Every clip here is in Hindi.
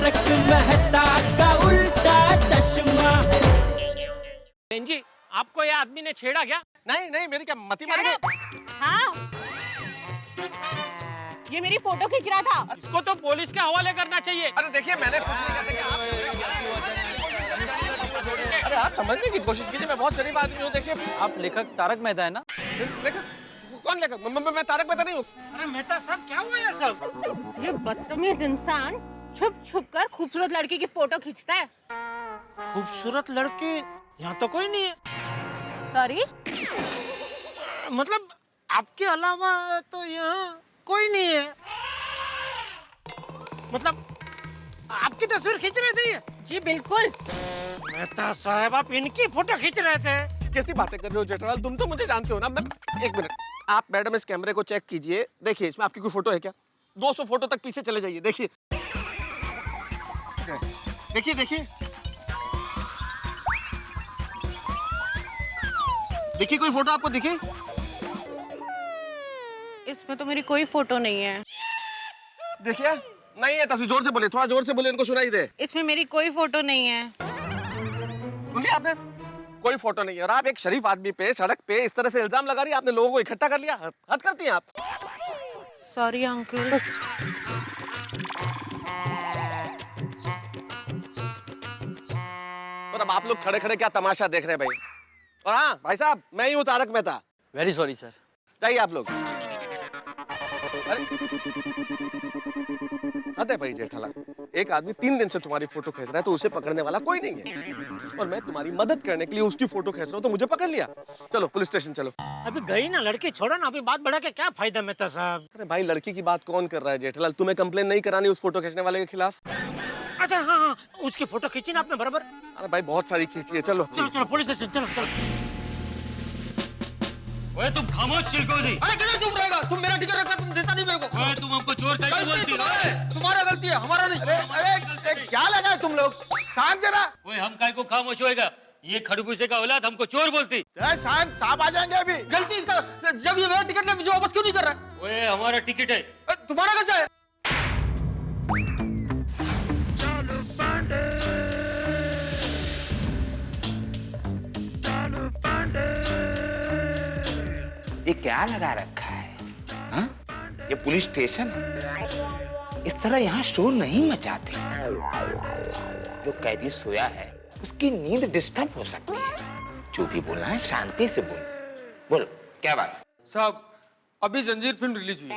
तारक मेहता का उल्टा चश्मा। जी, आपको ये आदमी ने छेड़ा क्या? नहीं नहीं, मेरी क्या मती मारी गई? हाँ, ये मेरी फोटो खींच रहा था। इसको तो पुलिस के हवाले करना चाहिए। अरे देखिए, मैंने कुछ नहीं किया। अरे आप समझने की कोशिश कीजिए, मैं बहुत शरीफ आदमी हूँ। देखिए, आप लेखक तारक मेहता है ना? लेखक? कौन लेखक? मैं तारक मेहता नहीं हूँ। अरे मेहता साहब, क्या हुआ ये सब? ये बदतमीज इंसान छुप छुप कर खूबसूरत लड़की की फोटो खींचता है। खूबसूरत लड़की यहाँ तो कोई नहीं है। सॉरी, मतलब आपके अलावा तो यहाँ कोई नहीं है। मतलब आपकी तस्वीर खींच रहे थे ये? जी बिल्कुल। मेहता साहब, आप इनकी फोटो खींच रहे थे? कैसी बातें कर रहे हो जेठालाल? तुम तो मुझे जानते हो ना। मैं एक मिनट, आप मैडम इस कैमरे को चेक कीजिए। देखिए, इसमें आपकी कोई फोटो है क्या? 200 फोटो तक पीछे चले जाइए। देखिए देखिए देखिए देखिए, कोई फोटो आपको दिखी? इसमें तो मेरी कोई फोटो नहीं है। देखिए, नहीं है तस्वीर। जोर से बोले, थोड़ा जोर से बोले, इनको सुनाई दे। इसमें मेरी कोई फोटो नहीं है। सुनिए, आपने कोई फोटो नहीं है और आप एक शरीफ आदमी पे सड़क पे इस तरह से इल्जाम लगा रही है। आपने लोगों को इकट्ठा कर लिया। हद करती हैं आप। Sorry uncle. और अब आप लोग खड़े खड़े क्या तमाशा देख रहे हैं भाई? और हाँ भाई साहब, मैं ही हूँ Tarak Mehta. Very sorry sir. चाहिए आप लोग। अरे अरे भाई जेठालाल, एक आदमी 3 दिन से तुम्हारी फोटो खींच रहा है तो उसे पकड़ने वाला कोई नहीं है, और मैं तुम्हारी मदद करने के लिए उसकी फोटो खींच रहा हूँ तो मुझे पकड़ लिया। चलो पुलिस स्टेशन चलो। अभी गई ना लड़की, छोड़ो ना। अभी बात बढ़ा के क्या फायदा मेहता साहब? अरे भाई, लड़की की बात कौन कर रहा है जेठालाल? तुम्हें कंप्लेन नहीं करानी उस फोटो खींचने वाले के खिलाफ? अच्छा हाँ हाँ, उसकी फोटो खींची ना आपने बराबर। अरे भाई, बहुत सारी खींची है। चलो चलो चलो पुलिस स्टेशन चलो चलो। ओए तुम खामोश चिलकोजी। अरे किधर चुप रहेगा? तुम मेरा टिकट रखा, तुम देता नहीं मेरे को। ओए तुम हमको चोर कैसे बोलती हो? तुम्हारा गलती है, हमारा नहीं। अरे क्या लगा तुम लोग? शांत जरा। ओए हम काय को खामोश होएगा? ये खरबूजे का औलाद हमको चोर बोलती। शांत, साहब आ जाएंगे अभी। गलती इसका, जब ये मेरा टिकट ले मुझे वापस क्यों नहीं कर रहा? ओए हमारा टिकट है। तुम्हारा कैसा है? ये क्या लगा रखा है? हाँ? ये पुलिस स्टेशन है। इस तरह यहाँ शोर नहीं मचाते। जो कैदी सोया है उसकी नींद डिस्टर्ब हो सकती है। जो भी बोलना है शांति से बोलो। बोलो, क्या बात? साहब, अभी जंजीर फिल्म रिलीज हुई है।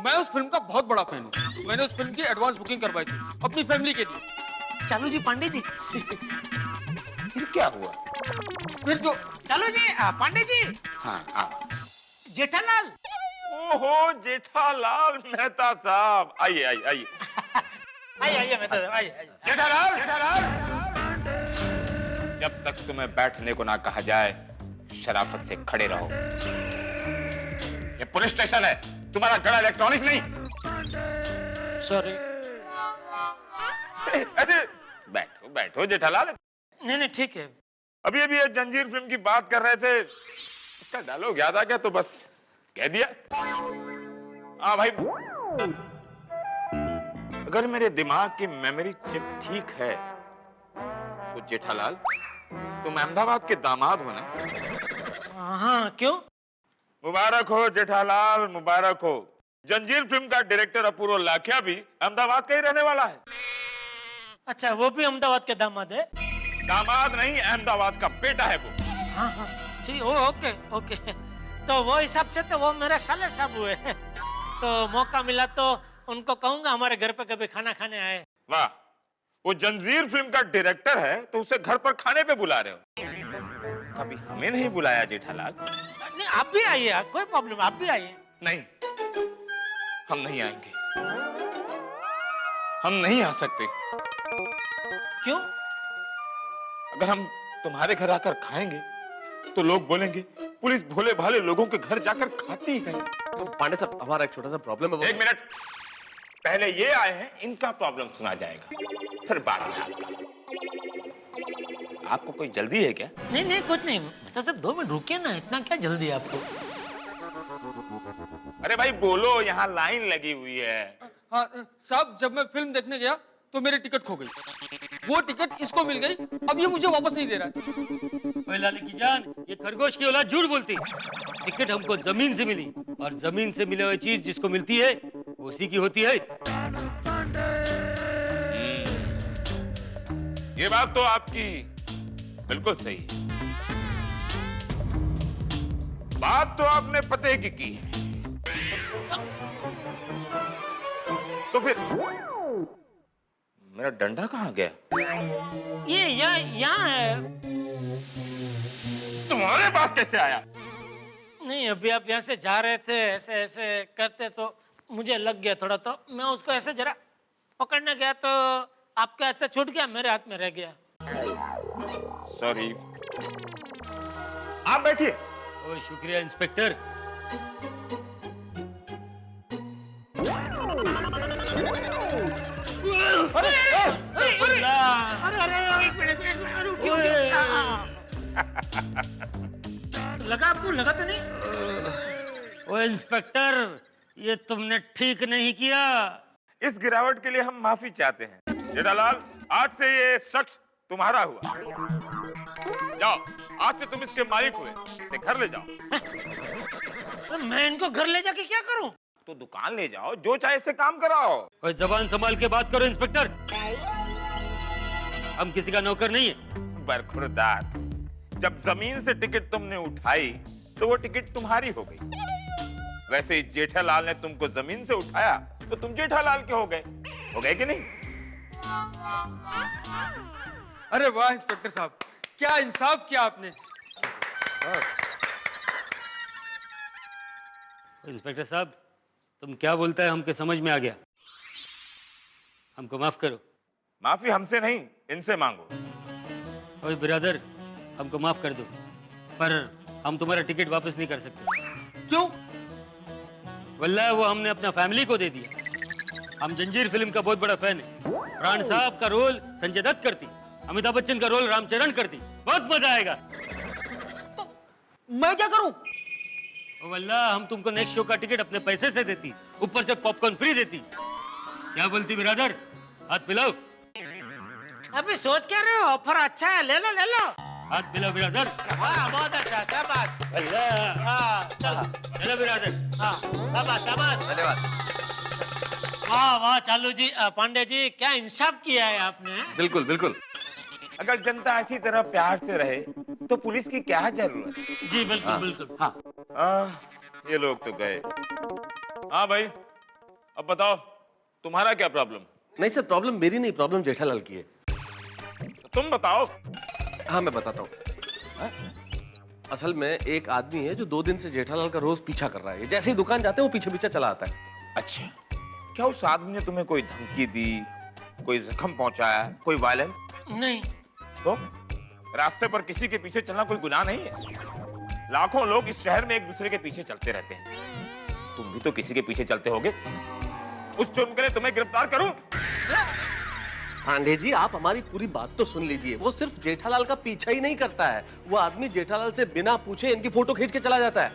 मैं उस फिल्म का बहुत बड़ा फैन हूँ। मैंने उस फिल्म की एडवांस बुकिंग करवाई थी अपनी फैमिली के लिए। चलो जी पांडे जी। फिर क्या हुआ? फिर जो चलो जी पांडे जी। हाँ, आओ। जेठालाल। ओहो जेठालाल मेहता साहब, आइए आइए आइए। आइए मेहता साहब, आइए। जेठालाल, जेठालाल। जब तक तुम्हें बैठने को ना कहा जाए, शराफत से खड़े रहो। ये पुलिस स्टेशन है, तुम्हारा गड़ा इलेक्ट्रॉनिक नहीं। सॉरी। अरे बैठो बैठो जेठालाल। नहीं नहीं ठीक है। अभी अभी ये जंजीर फिल्म की बात कर रहे थे, इसका डायलॉग याद आ गया तो बस कह दिया। हाँ भाई, अगर मेरे दिमाग की मेमोरी चिप ठीक है तो जेठालाल तुम अहमदाबाद के दामाद हो ना? हाँ क्यों? मुबारक हो जेठालाल, मुबारक हो। जंजीर फिल्म का डायरेक्टर अपूर्व लाखिया भी अहमदाबाद का ही रहने वाला है। अच्छा, वो भी अहमदाबाद के दामाद है? दामाद नहीं, अहमदाबाद का बेटा है वो। हाँ हाँ ठीक। ओके ओके, तो वो हिसाब से तो वो मेरे साले साहब हुए। तो मौका मिला तो उनको कहूंगा हमारे घर पे कभी खाना खाने आए। वाह, वो जंजीर फिल्म का डायरेक्टर है तो उसे घर पर खाने पे बुला रहे हो। कभी हमें नहीं बुलाया जेठालाल? नहीं, आप भी आइए, कोई प्रॉब्लम, आप भी आइए। नहीं, हम नहीं आएंगे। हम नहीं आ सकते। क्यों? अगर हम तुम्हारे घर आकर खाएंगे तो लोग बोलेंगे पुलिस भोले भाले लोगों के घर जाकर खाती है। तो पांडे साहब, हमारा एक छोटा सा प्रॉब्लम है। एक मिनट, पहले ये आए हैं, इनका प्रॉब्लम सुना जाएगा, फिर बाद में आपका। आपको कोई जल्दी है क्या? नहीं नहीं कुछ नहीं, मतलब सब 2 मिनट रुकिए ना, इतना क्या जल्दी है आपको? अरे भाई बोलो, यहाँ लाइन लगी हुई है। हाँ साहब, जब मैं फिल्म देखने गया तो मेरी टिकट खो गई। वो टिकट इसको मिल गई, अब ये मुझे वापस नहीं दे रहा है। ओए लाले की जान, ये खरगोश की औलाद झूठ बोलती। टिकट हमको जमीन से मिली, और जमीन से मिले हुए चीज जिसको मिलती है उसी की होती है। ये बात तो आपकी बिल्कुल सही है। बात तो आपने पते की है। तो फिर मेरा डंडा कहाँ गया? ये यहाँ है। तुम्हारे पास कैसे आया? नहीं, अभी आप यहाँ से जा रहे थे, ऐसे ऐसे करते तो मुझे लग गया थोड़ा, तो मैं उसको ऐसे जरा पकड़ने गया तो आपके हाथ से छूट गया, मेरे हाथ में रह गया। सॉरी। आप बैठिए। ओए शुक्रिया इंस्पेक्टर। अरे एक मिनट रुकिए। लगा आपको? लगा तो नहीं? ओए इंस्पेक्टर, ये तुमने ठीक नहीं किया। इस गिरावट के लिए हम माफी चाहते हैं। जेठालाल, आज से ये शख्स तुम्हारा हुआ। जाओ, आज से तुम इसके मालिक हुए। इसे घर ले जाओ। मैं इनको घर ले जाके क्या करूं? तो दुकान ले जाओ, जो चाहे इससे काम कराओ। ओए जबान संभाल के बात करो इंस्पेक्टर। हम किसी का नौकर नहीं है। बरखुरदार, जब जमीन से टिकट तुमने उठाई तो वो टिकट तुम्हारी हो गई। वैसे ही जेठालाल ने तुमको जमीन से उठाया तो तुम जेठालाल के हो गए कि नहीं? अरे वाह इंस्पेक्टर साहब, क्या इंसाफ किया आपने। इंस्पेक्टर साहब, तुम क्या बोलता है हमको समझ में आ गया। हमको माफ करो। माफी हमसे नहीं, इनसे मांगो। ओए ब्रदर, हमको माफ कर दो, पर हम तुम्हारा टिकट वापस नहीं कर सकते। क्यों? वल्लाह वो हमने अपना फैमिली को दे दिया। हम जंजीर फिल्म का बहुत बड़ा फैन है। प्राण साहब का रोल संजय दत्त करती, अमिताभ बच्चन का रोल रामचरण करती। बहुत मजा आएगा। तो मैं क्या करूं? ओ वल्लाह, हम तुमको नेक्स्ट शो का टिकट अपने पैसे से देती, ऊपर से पॉपकॉर्न फ्री देती। क्या बोलती ब्रदर? हाथ मिलाओ। अभी सोच क्या रहे हो? ऑफर अच्छा है, ले लो ले लो। हाथ मिलाओ ब्रदर। वाह, बहुत अच्छा, शाबाश। हाँ, चलो चलो ब्रदर। हाँ, शाबाश शाबाश। धन्यवाद। वाह वाह चालू जी, पांडे जी, क्या इंसाफ किया है आपने। बिल्कुल बिल्कुल। अगर जनता इसी तरह प्यार से रहे तो पुलिस की क्या जरूरत? जी बिल्कुल बिल्कुल। हाँ, ये लोग तो गए। हाँ भाई, अब बताओ तुम्हारा क्या प्रॉब्लम? नहीं सर, प्रॉब्लम मेरी नहीं, प्रॉब्लम जेठालाल की है। तो तुम बताओ। हाँ मैं बताता हूँ। असल में एक आदमी है जो 2 दिन से जेठालाल का रोज पीछा कर रहा है। जैसे ही दुकान जाते हैं वो पीछे पीछे चला आता है। अच्छा, क्या उस आदमी ने तुम्हें कोई धमकी दी, कोई जख्म पहुंचाया, कोई वायलेंस? नहीं। तो रास्ते पर किसी के पीछे चलना कोई गुनाह नहीं है। लाखों लोग इस शहर में एक दूसरे के पीछे चलते रहते हैं। तुम भी तो किसी के पीछे चलते होगे। उस जुर्म के लिए तुम्हें गिरफ्तार करूं? पांडे जी, आप हमारी पूरी बात तो सुन लीजिए। वो सिर्फ जेठालाल का पीछा ही नहीं करता है, वो आदमी जेठालाल से बिना पूछे इनकी फोटो खींच के चला जाता है।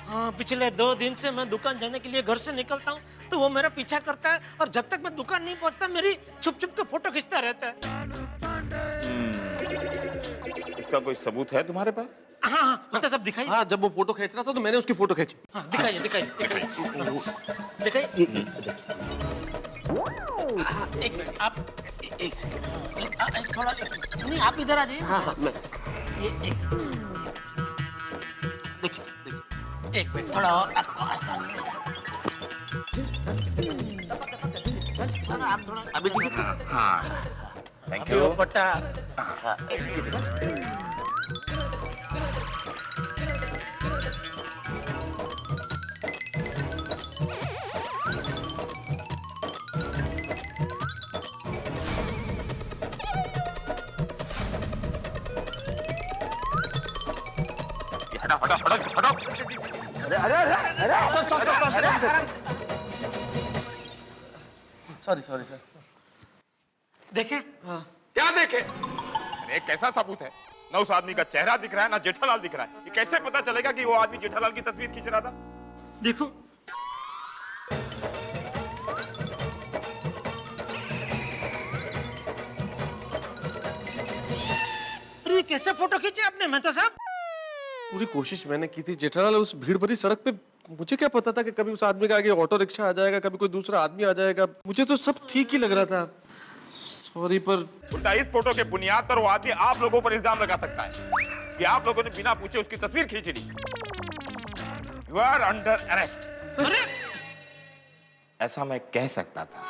हाँ, पिछले 2 दिन से मैं दुकान जाने के लिए घर से निकलता हूँ तो वो मेरा पीछा करता है, और जब तक मैं दुकान नहीं पहुँचता मेरी छुप छुप के फोटो खींचता रहता है। इसका कोई सबूत है तुम्हारे पास? हाँ हाँ, मतलब सब दिखाइए। हाँ, जब वो फोटो खींच रहा था तो मैंने उसकी फोटो खींची। हाँ, दिखाइए दिखाइए दिखाइए दिखाइए। एक मिनट, आप एक सेकंड, थोड़ा नहीं, आप इधर आ जाइए। हाँ हाँ, मैं ये एक देखिए एक मिनट, थोड़ा और आपको आसान आप थोड़ा अभी ठीक है। हाँ, थैंक अभी यू। वो पट्टा। हटा हटा हटा हटा। Sorry sorry sir. देखे? क्या देखे? अरे कैसा सबूत है? ना उस आदमी का चेहरा दिख रहा है, ना जेठालाल दिख रहा है। ये कैसे पता चलेगा कि वो आदमी जेठालाल की तस्वीर खींच रहा था? देखो। कैसे फोटो खींचे आपने मेहता साहब? पूरी कोशिश मैंने की थी जेठालाल, उस भीड़ भरी सड़क पे मुझे क्या पता था कि कभी उस आदमी के आगे ऑटो रिक्शा आ जाएगा, कभी कोई दूसरा आदमी आ जाएगा। मुझे तो सब ठीक ही लग रहा था। सॉरी, पर उल्टा इस फोटो के बुनियाद पर वो आदमी आप लोगों पर इल्जाम लगा सकता है कि आप लोगों ने बिना पूछे उसकी तस्वीर खींच ली। You are under arrest. अरे ऐसा मैं कह सकता था,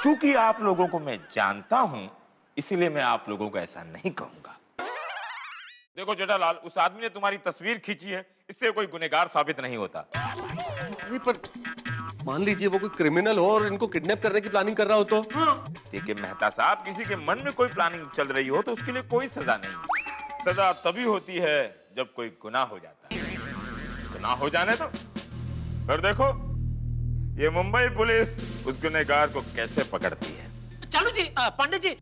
क्योंकि आप लोगों को मैं जानता हूं, इसीलिए मैं आप लोगों को ऐसा नहीं कहूंगा। देखो जेठालाल, उस आदमी ने तुम्हारी तस्वीर खींची है, इससे कोई गुनहगार साबित नहीं होता। अरे पर मान लीजिए वो कोई क्रिमिनल हो और इनको किडनैप करने की प्लानिंग कर रहा हो तो? देखिए मेहता साहब, किसी के मन में कोई प्लानिंग चल रही हो तो उसके लिए कोई सजा नहीं। सजा तभी होती है जब कोई गुनाह हो जाता है। गुनाह हो जाने तो फिर देखो ये मुंबई पुलिस उस गुनहगार को कैसे पकड़ती है। चालू जी, पांडे जी,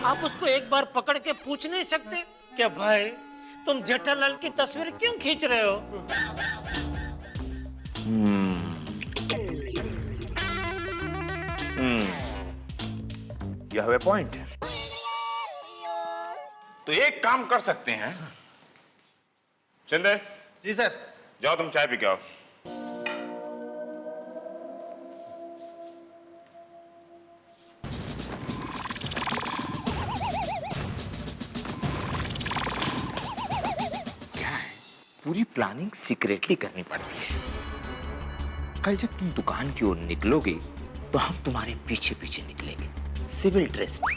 आप उसको एक बार पकड़ के पूछ नहीं सकते क्या भाई तुम जेठालाल की तस्वीर क्यों खींच रहे हो? यह है पॉइंट। तो एक काम कर सकते हैं, शिंदे जी सर। जाओ तुम चाय पी के आओ। पूरी प्लानिंग सीक्रेटली करनी पड़ती है। कल जब तुम दुकान की ओर निकलोगे तो हम तुम्हारे पीछे पीछे निकलेंगे, सिविल ड्रेस में।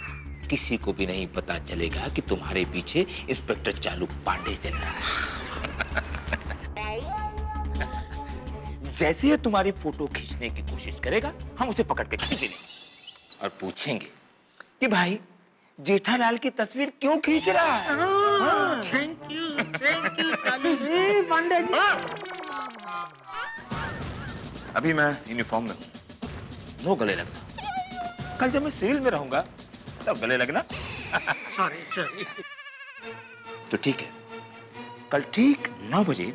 किसी को भी नहीं पता चलेगा कि तुम्हारे पीछे इंस्पेक्टर चालू पांडे चल रहा है। जैसे ही तुम्हारी फोटो खींचने की कोशिश करेगा, हम उसे पकड़ के खींच लेंगे और पूछेंगे कि भाई जेठालाल की तस्वीर क्यों खींच रहा है? थैंक यू चालू जी, पांडे जी। अभी मैं यूनिफॉर्म में हूं, नो गले लगना। कल जब मैं सिविल में रहूंगा तब गले लगना। सॉरी। तो ठीक है, कल ठीक 9 बजे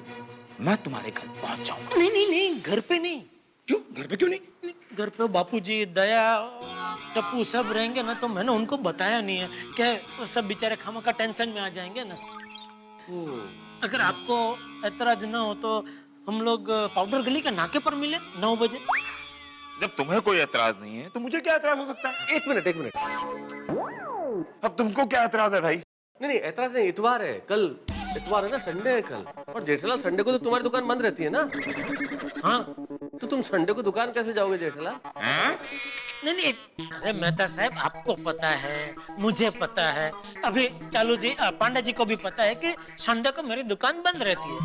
मैं तुम्हारे घर पहुंच जाऊंगा। नहीं, घर पे नहीं। क्यों? घर पे क्यों नहीं? घर पे बापूजी, दया, टप्पू सब रहेंगे ना, तो मैंने उनको बताया नहीं है कि वो सब बेचारे खामा का टेंशन में आ जाएंगे ना। अगर आपको ऐतराज ना हो तो हम लोग पाउडर गली के नाके पर मिले 9 बजे। जब तुम्हें कोई एतराज नहीं है तो मुझे क्या एतराज हो सकता है? एक मिनट। अब तुमको क्या एतराज है भाई? नहीं, ऐतराज नहीं, इतवार है कल। इतवार है ना, संडे है कल। और जेठालाल संडे को तो तुम्हारी दुकान बंद रहती है ना? हाँ, तो तुम संडे को दुकान कैसे जाओगे जेठालाल? नहीं। अरे मेहता साहब, आपको पता है, मुझे पता है, अभी चालू जी, पांडे जी को भी पता है कि संडे को मेरी दुकान बंद रहती है।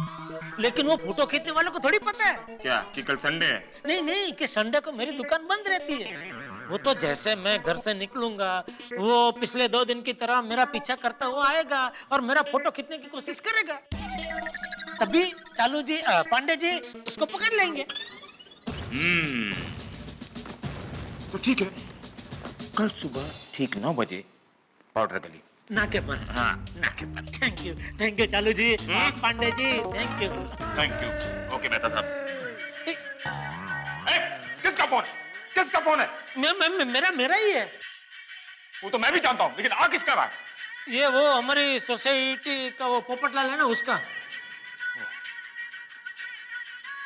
लेकिन वो फोटो खींचने वालों को थोड़ी पता है क्या कि कल संडे है? नहीं, कि संडे को मेरी दुकान बंद रहती है। वो तो जैसे मैं घर से निकलूंगा, वो पिछले 2 दिन की तरह मेरा पीछा करता हुआ आएगा और मेरा फोटो खींचने की कोशिश करेगा। तभी चालू जी, पांडे जी उसको पकड़ लेंगे। तो ठीक है, कल सुबह ठीक 9 बजे पाउडर गली। नाके पर। हाँ नाके पर। Thank you Chalu ji, Pandey ji, thank you. Thank you. Okay Mehta साहब। किसका फोन? किसका फोन है? मेरा ही है। वो तो मैं भी जानता हूँ, लेकिन आ किसका रहा है? ये वो हमारी सोसाइटी का वो पोपटलाल है ना, उसका।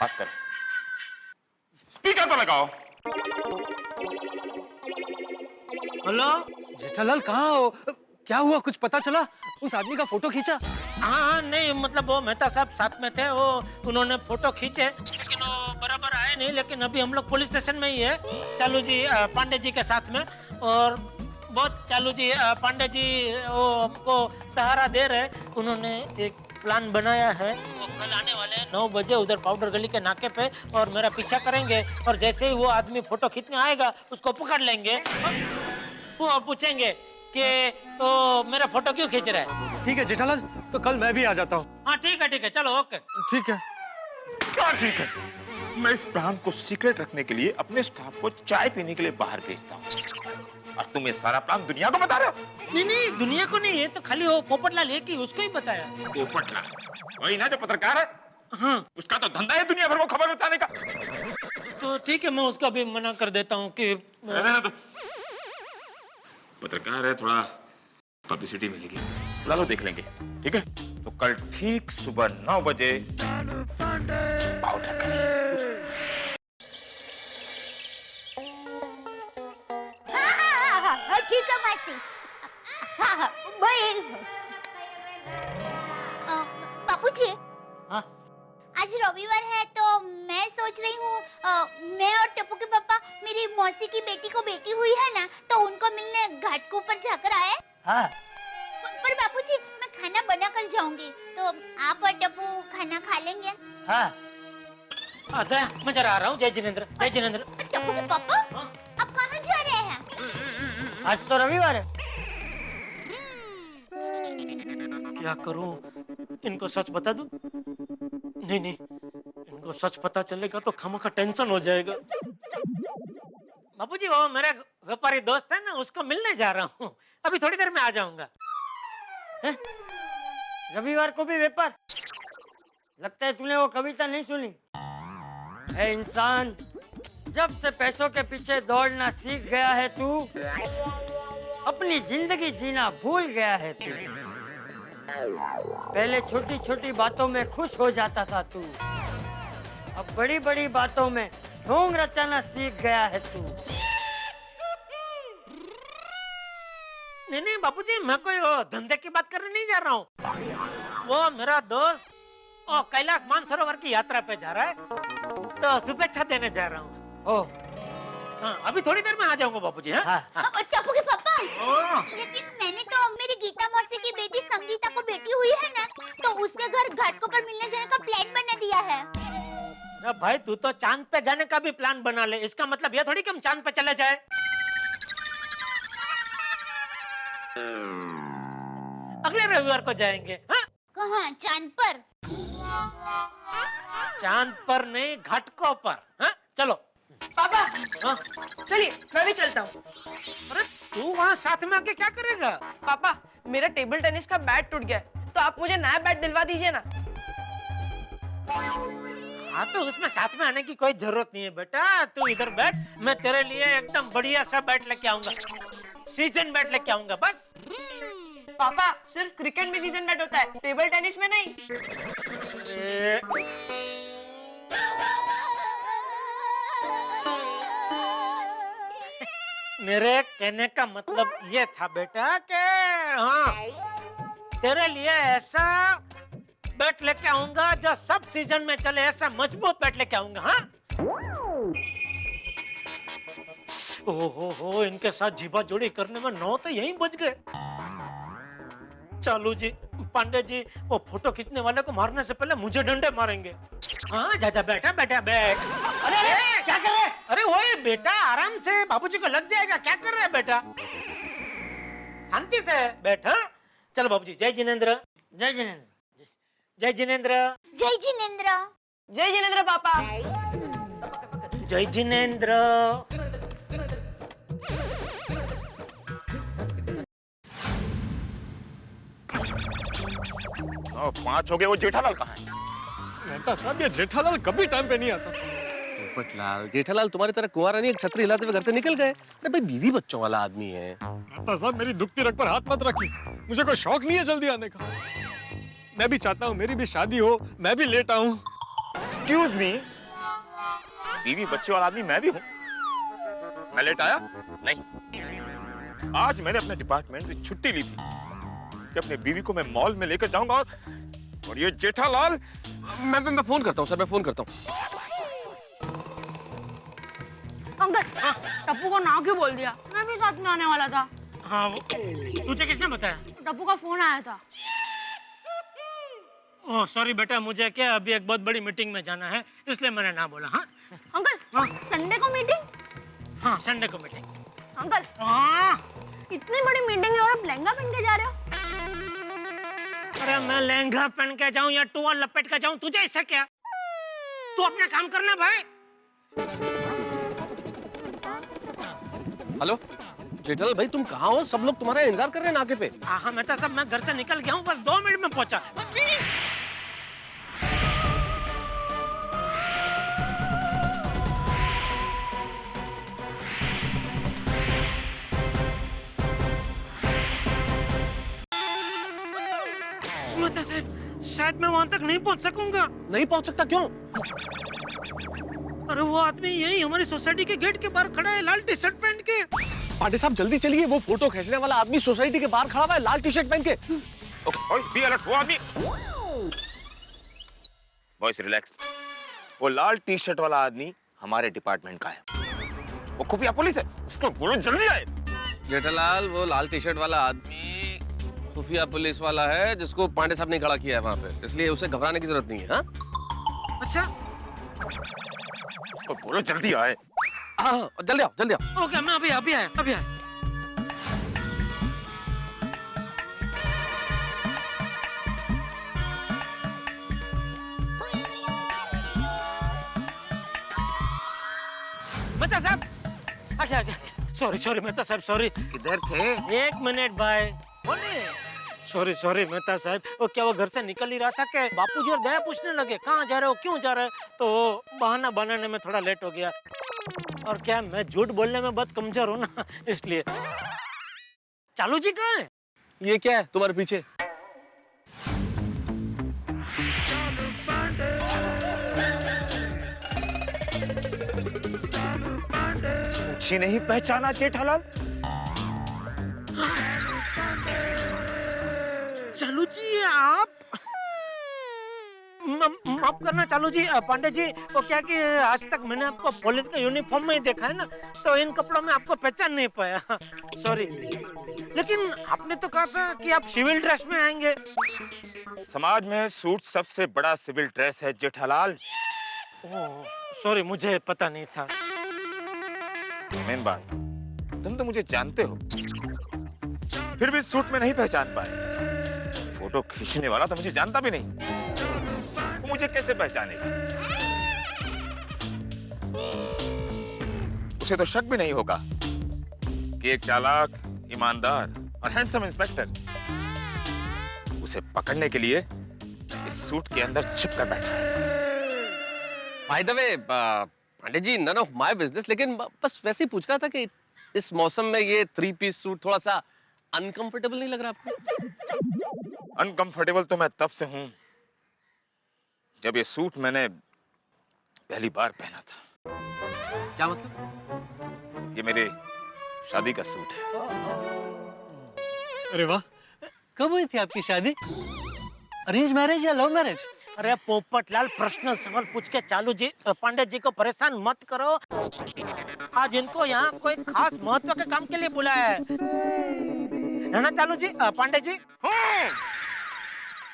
बात कर। स्पीकर पर लगाओ। हेलो। जेठालाल कहाँ हो? क्या हुआ, कुछ पता चला? उस आदमी का फोटो खींचा? हाँ, नहीं मतलब वो मेहता साहब साथ में थे, वो उन्होंने फोटो खींचे, लेकिन वो बराबर आए नहीं। लेकिन अभी हम लोग पुलिस स्टेशन में ही है, चालू जी, पांडे जी के साथ में। और बहुत चालू जी, पांडे जी वो हमको सहारा दे रहे। उन्होंने एक प्लान बनाया है, वो कल आने वाले हैं 9 बजे उधर पाउडर गली के नाके पे, और मेरा पीछा करेंगे। और जैसे ही वो आदमी फोटो खींचने आएगा, उसको पकड़ लेंगे। वो पूछेंगे कि तो मेरा फोटो क्यों खींच रहा है। ठीक है जेठालाल, तो कल मैं भी आ जाता हूँ। हाँ ठीक है, चलो ओके। ठीक है। क्या ठीक है? मैं इस प्लान को सीक्रेट रखने के लिए अपने स्टाफ को चाय पीने के लिए बाहर भेजता हूँ, और तुम ये सारा प्लान दुनिया को बता रहे हो? नहीं, दुनिया को नहीं है, तो खाली वो पोपटलाल है कि उसको ही बताया। पोपटलाल वही ना जो पत्रकार है? हाँ, उसका तो धंधा है दुनिया भर को खबर बताने का। तो ठीक है, मैं उसका भी मना कर देता हूँ कि रहने दो। पत्रकार है, थोड़ा पब्लिसिटी मिलेगी। बुला लो, देख लेंगे, ठीक है? तो कल ठीक सुबह 9 बजे पाउडर करें। ठीक है मासी। हाँ, बापूजी, हाँ? आज रविवार है तो मैं सोच रही हूँ मैं और टप्पू के पापा मेरी मौसी की बेटी को बेटी हुई है ना, तो उनको मिलने घाट के ऊपर जाकर आए। हाँ। पर बापूजी, मैं खाना बना कर जाऊंगी, तो आप और टप्पू खाना खा लेंगे? हाँ। दया, मैं जरा आ रहा हूँ। जय जिनेंद्र, जय जिनेंद्र। टप्पू के पापा, आप कहाँ जा रहे हैं? आज तो रविवार है। क्या करूं? इनको सच बता दूं? नहीं नहीं, इनको सच पता चलेगा तो खामखा टेंशन हो जाएगा। बापूजी, वो मेरा व्यापारी दोस्त है ना, उसको मिलने जा रहा हूँ, अभी थोड़ी देर में आ जाऊंगा। रविवार को भी व्यापार? लगता है तूने वो कविता नहीं सुनी। है इंसान, जब से पैसों के पीछे दौड़ना सीख गया है तू, अपनी जिंदगी जीना भूल गया है तू। पहले छोटी छोटी बातों में खुश हो जाता था तू, अब बड़ी बड़ी बातों में ढोंग रचाना सीख गया है तू। नहीं नहीं बापूजी, मैं कोई वो धंधे की बात करने नहीं जा रहा हूँ। वो मेरा दोस्त कैलाश मानसरोवर की यात्रा पे जा रहा है, तो शुभेच्छा देने जा रहा हूँ। ओह, हाँ, अभी थोड़ी देर में आ जाऊंगा बापूजी। हाँ? टप्पू के पापा, लेकिन मैंने तो मेरी गीता मौसी की बेटी संगीता को बेटी हुई है ना, तो उसके घर घाट को पर मिलने जाने का प्लान बना दिया है। अरे भाई, तू तो चांद पे जाने का भी प्लान बना ले, इसका मतलब ये थोड़ी कि हम चांद पे चले जाए। अगले रविवार को जाएंगे। हाँ? कहाँ? चांद पर? चांद पर नहीं, घाटकों पर। हाँ? चलो पापा, हाँ? चलिए मैं भी चलता हूँ। अरे तू वहाँ साथ में आके क्या करेगा? पापा, मेरा टेबल टेनिस का बैट टूट गया है, तो आप मुझे नया बैट दिलवा दीजिए ना। हाँ, तो उसमें साथ में आने की कोई जरूरत नहीं है बेटा, तू इधर बैठ, मैं तेरे लिए एकदम बढ़िया सा बैट लेके आऊंगा, सीजन बैट लेके आऊंगा बस। पापा, सिर्फ क्रिकेट में सीजन बैट होता है, टेबल टेनिस में नहीं। मेरे कहने का मतलब ये था बेटा कि हाँ, तेरे लिए ऐसा बैट लेके आऊंगा जो सब सीजन में चले, ऐसा मजबूत बैट लेके आऊंगा। हाँ? ओहो, इनके साथ जीवा जोड़ी करने में 9 तो यहीं बज गए। चालू जी, पांडे जी, वो फोटो खींचने वाले को मारने से पहले मुझे डंडे मारेंगे। हाँ, जा बैठा बैठ। अरे क्या कर रहे? अरे वही बेटा, आराम से, बाबूजी को लग जाएगा। क्या कर रहे हैं बेटा? शांति से बैठ। हाँ? चलो बाबूजी, जय जिनेंद्र। जय जिनेंद्र। जय जिनेंद्र। जय जिनेंद्र। जय जिनेंद्र पापा। जय जिनेंद्र। 5 हो गए, वो जेठालाल कहाँ है? मेहता साहब, ये जेठालाल कभी टाइम पे नहीं आता। पोपटलाल, जेठालाल तुम्हारी तरह कुंवारा नहीं, एक छतरी हिलाते हुए घर से निकल गए। अरे भाई, बीवी बच्चों वाला आदमी है। मेहता साहब, मेरी दुखती रग पर हाथ मत रखिए, मुझे कोई शौक नहीं है जल्दी आने का। मैं भी चाहता हूँ मेरी भी शादी हो, मैं भी लेट आऊं। एक्सक्यूज मी, बीवी बच्चे वाला आदमी मैं भी हूँ। मैं लेट आया नहीं। आज मैंने अपने डिपार्टमेंट से छुट्टी ली थी कि अपनी बीवी को मैं मॉल में लेकर जाऊंगा, और ये जेठालाल। मैं फोन करता हूँ सर, मैं फोन करता हूँ। अंकल, टप्पू को ना क्यों बोल दिया? मैं भी साथ में आने वाला था। हाँ, तुझे किसने बताया? टप्पू का फोन आया था। ओह सॉरी बेटा, मुझे क्या अभी एक बहुत बड़ी मीटिंग में जाना है, इसलिए मैंने ना बोला। हाँ अंकल, संडे को मीटिंग? हाँ, संडे को मीटिंग। अंकल, हाँ, इतनी बड़ी मीटिंग है और आप लहंगा पहन के जा रहे हो? अरे मैं लहंगा पहन के जाऊं या टुवाल लपेट के जाऊं, तुझे इससे क्या? तू अपना काम करना भाई। हेलो जेठालाल भाई, तुम कहाँ हो? सब लोग तुम्हारा इंतजार कर रहे हैं नाके पे। हाँ, मैं तो सब, मैं घर से निकल गया हूँ, बस 2 मिनट में पहुंचा। साहब शायद मैं वहां तक नहीं पहुंच सकूंगा। नहीं पहुंच सकता क्यों? अरे वो आदमी यही हमारी सोसाइटी के गेट के बाहर खड़ा है, लाल टी शर्ट पहन के। पांडे साहब जल्दी चलिए, वो फोटो खींचने वाला आदमी सोसाइटी के बाहर खड़ा हुआ है लाल टी शर्ट पहन के। ओके, ओए, बी अलर्ट, वो आदमी। Boys relax. वो लाल टी शर्ट वाला आदमी हमारे डिपार्टमेंट का है, वो खुफिया पुलिस है, उसको बोलो जल्दी आए। जेठालाल, वो लाल टी शर्ट वाला आदमी खुफिया पुलिस वाला है जिसको पांडे साहब ने खड़ा किया है वहां पे, इसलिए उसे घबराने की जरूरत नहीं है। हाँ अच्छा, उसको बोलो जल्दी आए। हाँ, जल्दी आओ, जल्दी आओ। ओके, मैं अभी आया। मेहता साहब, आगे। सॉरी मेहता साहब, सॉरी। किधर थे? एक मिनट भाई। सॉरी मेहता साहब, वो क्या वो घर से निकल ही रहा था कि बापूजी और दया पूछने लगे कहाँ जा रहे हो, क्यों जा रहे हो, तो बहाना बनाने में थोड़ा लेट हो गया। और क्या मैं झूठ बोलने में बहुत कमजोर हूँ ना, इसलिए। चालू जी कहाँ है? ये क्या है तुम्हारे पीछे? मुझे नहीं पहचाना जेठालाल? चालू जी आप? माफ करना चालू जी, पांडे जी, वो क्या कि आज तक मैंने आपको पुलिस के यूनिफॉर्म में ही देखा है ना, तो इन कपड़ों में आपको पहचान नहीं पाया। सॉरी, लेकिन आपने तो कहा था कि आप सिविल ड्रेस में आएंगे। समाज में सूट सबसे बड़ा सिविल ड्रेस है जेठालाल। ओह, सॉरी, मुझे पता नहीं था। मेन बात, तुम तो मुझे जानते हो, फिर भी सूट में नहीं पहचान पाए। फोटो खींचने वाला तो मुझे जानता भी नहीं, वो मुझे कैसे पहचानेगा? उसे तो शक भी नहीं होगा कि एक चालाक, ईमानदार और हैंडसम इंस्पेक्टर उसे पकड़ने के लिए इस सूट के अंदर छिप कर बैठा है। By the way Pandey ji, none of my business, लेकिन बस वैसे ही पूछ रहा था कि इस मौसम में ये 3 पीस सूट थोड़ा सा अनकंफर्टेबल नहीं लग रहा आपको? अनकंफर्टेबल तो मैं तब से हूं जब ये सूट मैंने पहली बार पहना था। क्या मतलब? ये मेरे शादी का सूट है। अरे वाह, कब हुई थी आपकी शादी? अरेंज मैरिज या लव मैरिज? अरे पोपटलाल, पर्सनल सवाल पूछ के चालू जी, पांडे जी को परेशान मत करो। आज इनको यहाँ कोई खास महत्व के काम के लिए बुलाया है ना चालू जी, पांडे जी? हाँ!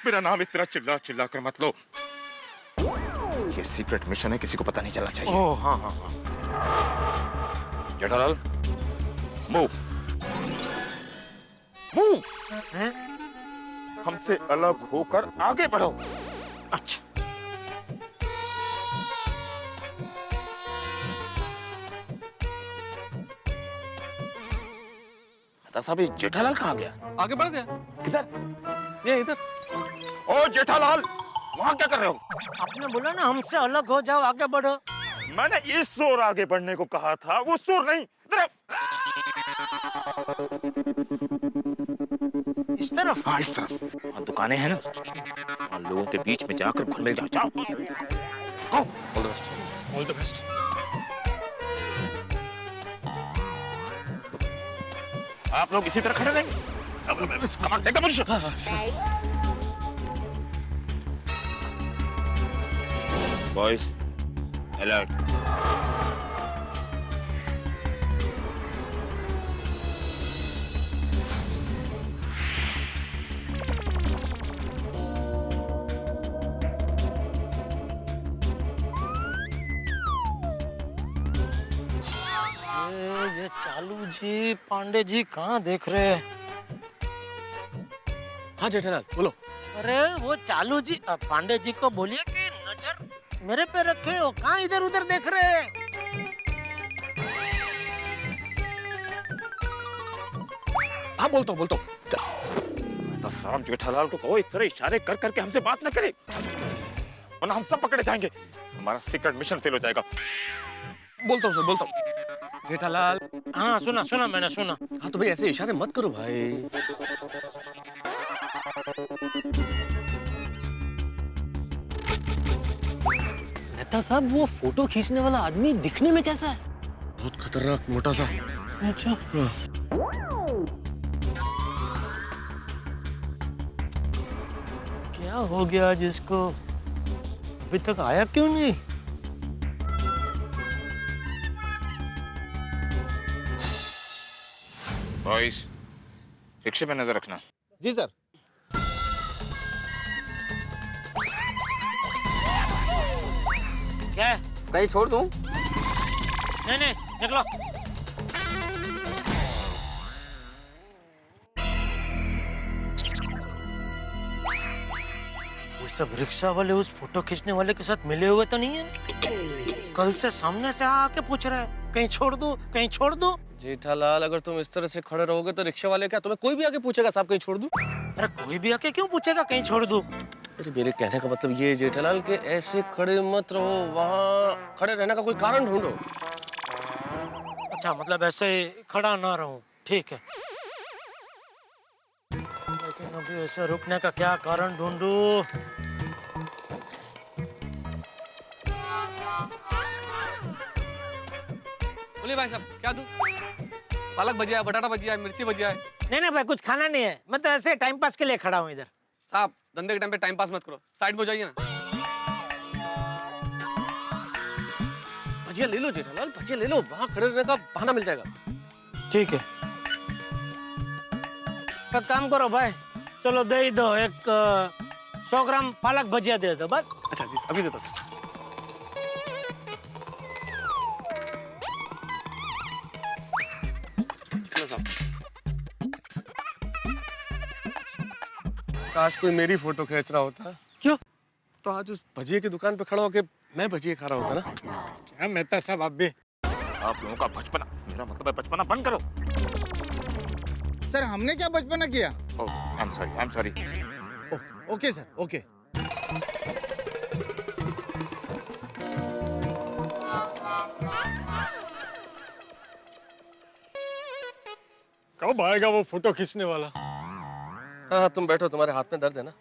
मेरा नाम इस तरह चिल्ला कर मत लो। ये सीक्रेट मिशन है, किसी को पता नहीं चलना चाहिए। ओह हाँ। जेठालाल, मूव। हमसे अलग होकर आगे बढ़ो। अच्छा। साहब, ये जेठालाल कहाँ गया? आगे बढ़ गया। किधर? ये इधर। ओ जेठालाल, वहाँ क्या कर रहे हो? आपने बोला ना हमसे अलग हो जाओ, आगे बढ़ो। मैंने इस ओर आगे बढ़ने को कहा था, उस ओर नहीं। इस तरफ? हाँ, इस तरफ। वहाँ दुकानें हैं ना, वहाँ लोगों के बीच में जाकर घुल मिल जाओ। जाओ। All the best. आप लोग इसी तरह खड़े रहेंगे? Boys, alert. ये चालू जी, पांडे जी कहाँ देख रहे हैं? हाँ जेठालाल, बोलो। अरे वो चालू जी, पांडे जी को बोलिए कि नजर मेरे पे रखे हो, कहाँ इधर उधर देख रहे हैं? हाँ, बोलता हूँ। तो साहब, जेठालाल को कहो इस तरह इशारे कर करके हमसे बात न करे, वरना हम सब पकड़े जाएंगे, हमारा सीक्रेट मिशन फेल हो जाएगा। बोलता हूँ। जेठालाल। हाँ, सुना मैंने सुना। हाँ तो भाई ऐसे इशारे मत करो भाई। मेहता साहब, वो फोटो खींचने वाला आदमी दिखने में कैसा है? बहुत खतरनाक मोटा सा। अच्छा। क्या हो गया आज इसको? अभी तक आया क्यों नहीं? बॉयज, रिक्शे पे नजर रखना। जी सर। क्या है? कहीं छोड़ दूं? नहीं नहीं, निकलो। वो सब रिक्शा वाले उस फोटो खींचने वाले के साथ मिले हुए तो नहीं है? कल से सामने से आके पूछ रहा है कहीं छोड़ दूं, कहीं छोड़ दूं। जेठालाल, अगर तुम इस तरह से खड़े रहोगे तो रिक्शा वाले क्या तुम्हें कोई भी आके पूछेगा साहब कहीं छोड़ दूं? अरे कोई भी आके क्यों पूछेगा कहीं छोड़ दूं? अरे मेरे कहने का मतलब ये जेठालाल के ऐसे खड़े मत रहो, वहाँ खड़े रहने का कोई कारण ढूंढो। अच्छा, मतलब ऐसे खड़ा ना रहूं, ठीक है। लेकिन अभी ऐसे रुकने का क्या कारण ढूंढूं? बोलिए भाई साहब, क्या दूं? पालक भजिया है, बटाटा भजिया है, मिर्ची भजिया है। नहीं नहीं भाई, कुछ खाना नहीं है। मैं तो ऐसे टाइम पास के लिए खड़ा हूँ इधर। साहब, धंधे के टाइम पे टाइम पास मत करो, साइड में हो जाइए ना। भजिया ले लो जेठालाल, भजिया ले लो, वहाँ खड़े रहने का बहाना मिल जाएगा। ठीक है, तो काम करो भाई, चलो दे ही दो। एक 100 ग्राम पालक भजिया दे दो बस। अच्छा जी, अभी देता हूँ। चलो साहब। काश कोई मेरी फोटो खींच रहा होता। क्यों? तो आज उस भजिए की दुकान पे खड़ा होके मैं भजिए खा रहा होता ना। क्या मेहता साहब, आप भी? आप लोगों का बचपना, मेरा मतलब है बचपना बंद करो। सर, हमने क्या बचपना किया? Oh, I am sorry. Okay sir, okay. कब आएगा वो फोटो खींचने वाला? हाँ, तुम बैठो, तुम्हारे हाथ में दर्द है ना?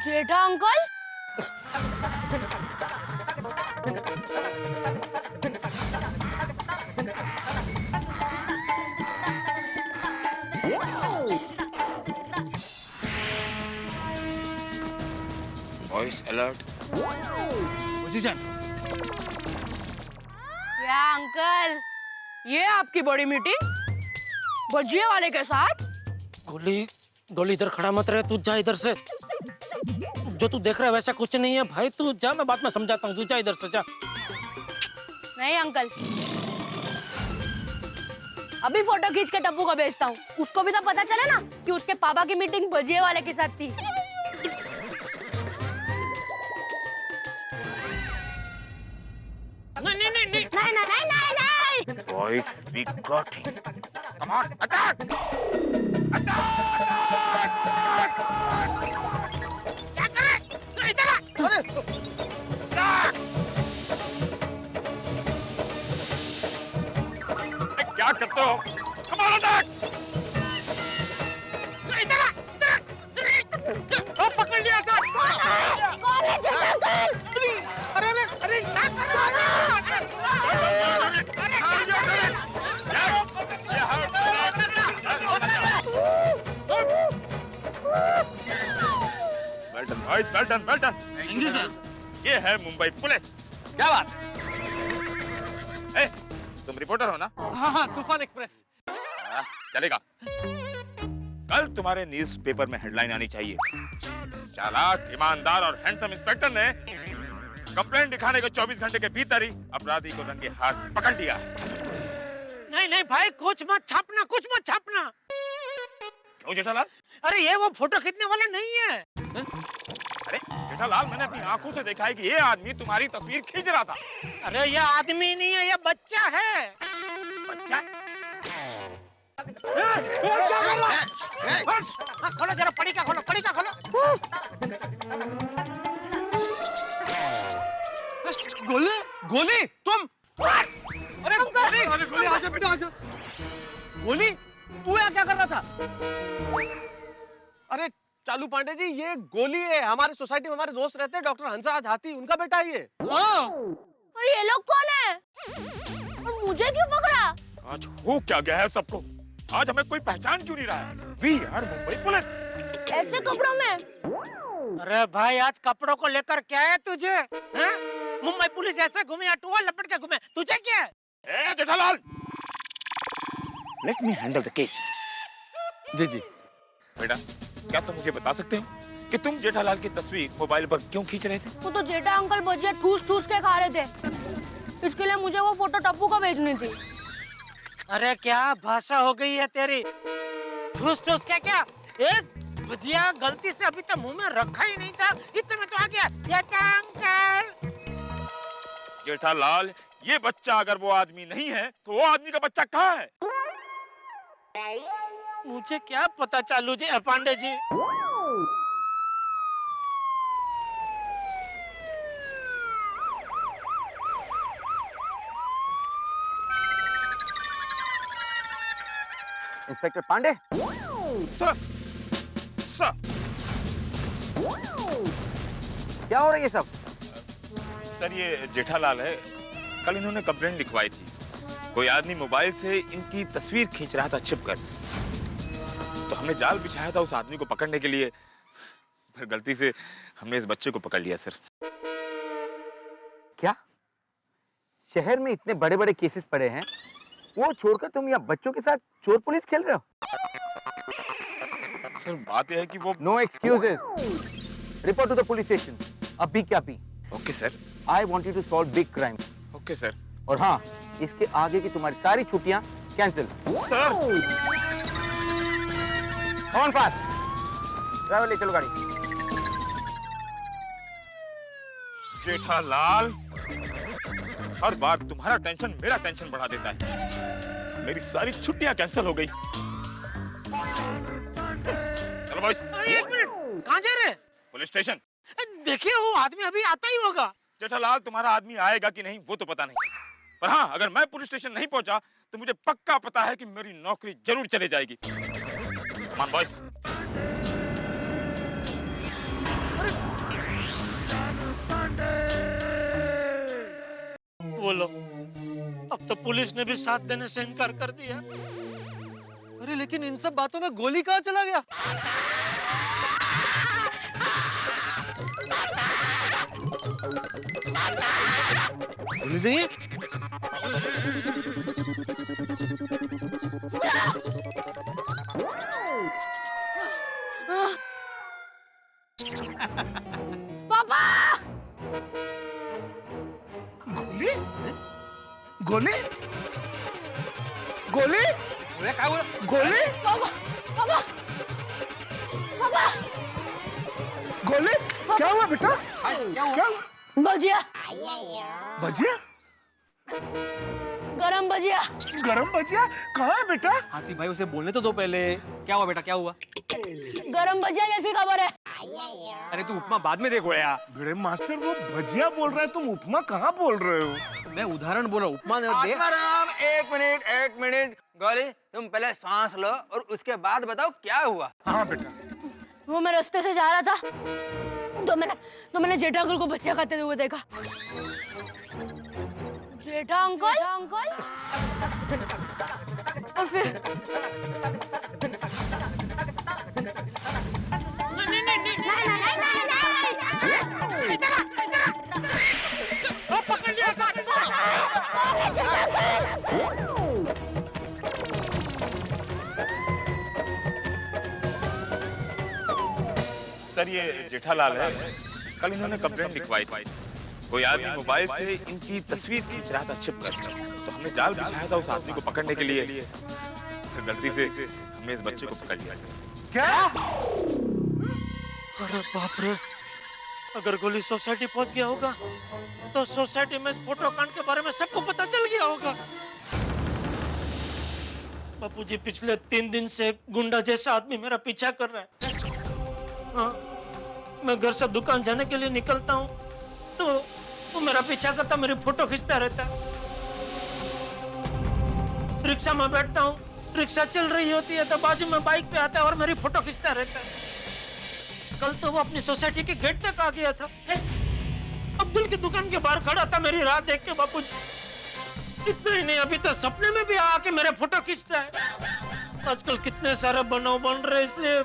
जेठा अंकल, वॉइस अलर्ट। पोजीशन। क्या अंकल, ये आपकी बड़ी मीटिंग भजिए वाले के साथ? गोली गोली इधर खड़ा मत रहे, तू जा इधर से। जो तू देख रहा है वैसा कुछ नहीं है भाई, तू जा, मैं बाद में समझाता हूँ। तू जा इधर से, जा। नहीं अंकल, अभी फोटो खींच के टप्पू को भेजता हूँ। उसको भी तो पता चले ना कि उसके पापा की मीटिंग भजिए वाले के साथ थी। नहीं नहीं नहीं नहीं नहीं नहीं नहीं नहीं। Boys, we got him. Come on, attack! क्या कर रहे? इधर आ! Attack! क्या करते हो? Come on, attack! इधर आ! पकड़ लिया सर! कौन है जेठा अंकल? अरे अरे अरे क्या कर रहे well done. Thank you sir. ये है मुंबई पुलिस। क्या बात? ए, तुम रिपोर्टर हो ना? हाँ, तूफान एक्सप्रेस। चलेगा। कल तुम्हारे न्यूज़पेपर में हेडलाइन आनी चाहिए, चालाक, ईमानदार और हैंडसम इंस्पेक्टर ने कंप्लेंट दिखाने के 24 घंटे के भीतर ही अपराधी को रंगे हाथ पकड़ लिया। नहीं नहीं भाई, कुछ मत छापना, कुछ मत छापना। क्यों जेठालाल? अरे ये वो फोटो खींचने वाला नहीं है। अरे जेठालाल, मैंने अपनी आंखों से देखा है कि ये आदमी तुम्हारी तस्वीर खींच रहा था। अरे ये आदमी नहीं है, ये बच्चा है। बच्चा? हाँ, खोलो जरा, पड़ी का खोलो। गोली? तुम? अरे गोली! अरे आजा बेटा आजा। गोली, तू यहाँ क्या कर रहा था? अरे चालू पांडे जी, ये गोली है, हमारे सोसाइटी में हमारे दोस्त रहते हैं, डॉक्टर हंसराज हाथी, उनका बेटा है ये। हाँ। और ये लोग कौन है? और मुझे क्यों पकड़ा? आज हो क्या गया है सबको? आज हमें कोई पहचान क्यों नहीं रहा है? We are Mumbai police. ऐसे कपड़ों में? अरे भाई, आज कपड़ों को लेकर क्या है तुझे? हैं? मुंबई पुलिस ऐसे घूमे, टुआ लपट के घूमे, तुझे क्या है? ए Jethalal, let me handle the case. जी जी। बेटा, क्या तुम मुझे बता सकते हो कि तुम जेठालाल की तस्वीर मोबाइल पर क्यों खींच रहे थे? वो तो जेठा अंकल भजिया ठूस ठूस के खा रहे थे, इसके लिए मुझे वो फोटो टप्पू को भेजनी थी। अरे क्या भाषा हो गई है तेरी? ठूस ठूस के क्या? एक भजिया गलती से अभी तक मुंह में रखा ही नहीं था, इतने में तो आ गया जेठा अंकल। जेठालाल, ये बच्चा अगर वो आदमी नहीं है तो वो आदमी का बच्चा कहाँ है? मुझे क्या पता चालू जी, पांडे जी। इंस्पेक्टर पांडे। सर, सर, क्या हो रहा है ये सब? सर ये जेठालाल है, कल इन्होंने कंप्लेंट लिखवाई थी। कोई आदमी मोबाइल से इनकी तस्वीर खींच रहा था छिपकर, तो हमने जाल बिछाया था उस आदमी को पकड़ने के लिए, फिर गलती से हमने इस बच्चे को पकड़ लिया। सर क्या शहर में इतने बड़े बड़े केसेस पड़े हैं, वो छोड़कर तुम यहाँ बच्चों के साथ चोर पुलिस खेल रहे हो? सर बात यह है कि वो no excuses, report to the police station अभी क्या अभी। Okay sir. I want you to solve big crime. Okay sir. और हाँ, इसके आगे की तुम्हारी सारी छुट्टियां cancel. Sir on fast, driver ले चलो गाड़ी। जेठालाल, हर बार तुम्हारा टेंशन मेरा टेंशन बढ़ा देता है। मेरी सारी छुट्टियां कैंसिल हो गई। चलो बॉयज। एक मिनट, कहाँ जा रहे? Police station. देखिए वो आदमी अभी आता ही होगा। जेठालाल, तुम्हारा आदमी आएगा कि नहीं वो तो पता नहीं, पर हाँ, अगर मैं पुलिस स्टेशन नहीं पहुंचा तो मुझे पक्का पता है कि मेरी नौकरी जरूर चली जाएगी। Come on boys. बोलो, अब तो पुलिस ने भी साथ देने से इनकार कर दिया। अरे लेकिन इन सब बातों में गोली कहाँ चला गया? गोली नहीं है? पापा! गोली? गोली? गोली? गोली? पापा! पापा! पापा! गोली? क्या हुआ बेटा? क्या हुआ? भजिया! भजिया? गरम भजिया! गरम भजिया? कहाँ है बेटा? हाथी भाई उसे बोलने तो दो पहले। क्या हुआ बेटा, क्या हुआ? गरम भजिया जैसी खबर है। अरे तू उपमा बाद में देखो यार। बड़े मास्टर, वो भजिया बोल रहा है, तुम उपमा कहाँ बोल रहे हो? मैं उदाहरण बोल रहा हूँ, उपमा दे। आत्माराम, एक मिनट। गौरी, तुम पहले सांस लो और उसके बाद बताओ क्या हुआ। हाँ बेटा। वो मैं रास्ते से जा रहा था, तो मैंने जेठा अंकल को भजिया खाते हुए देखा। जेठा अंकल? और फिर सर ये जेठालाल है, कल इन्होंने कंप्लेंट लिखवाई थी। कोई आदमी मोबाइल से इनकी तस्वीर खींच रहा था छिपकर, तो हमने जाल बिछाया था उस आदमी को पकड़ने के लिए, फिर गलती से हमने इस बच्चे को पकड़ लिया। क्या? अरे बाप रे, अगर गोली सोसाइटी पहुंच गया होगा तो सोसाइटी में इस फोटो कांड के बारे में सबको पता चल गया होगा। बापूजी, पिछले 3 दिन से गुंडा जैसा आदमी मेरा पीछा कर रहा है। हाँ, मैं घर से दुकान जाने के लिए निकलता हूँ तो वो मेरा पीछा करता, मेरी फोटो खींचता रहता है। रिक्शा में बैठता हूँ, रिक्शा चल रही होती है तो बाजू में बाइक पे आता है और मेरी फोटो खींचता रहता है। कल तो वो अपनी सोसाइटी के गेट तक आ गया था। अब्दुल की दुकान के बाहर खड़ा था मेरी राह देख के बापूजी। इतना ही नहीं, अभी तो सपने में भी आके मेरे फोटो खींचता है। आजकल कितने सारे बनाव बन रहे, इसलिए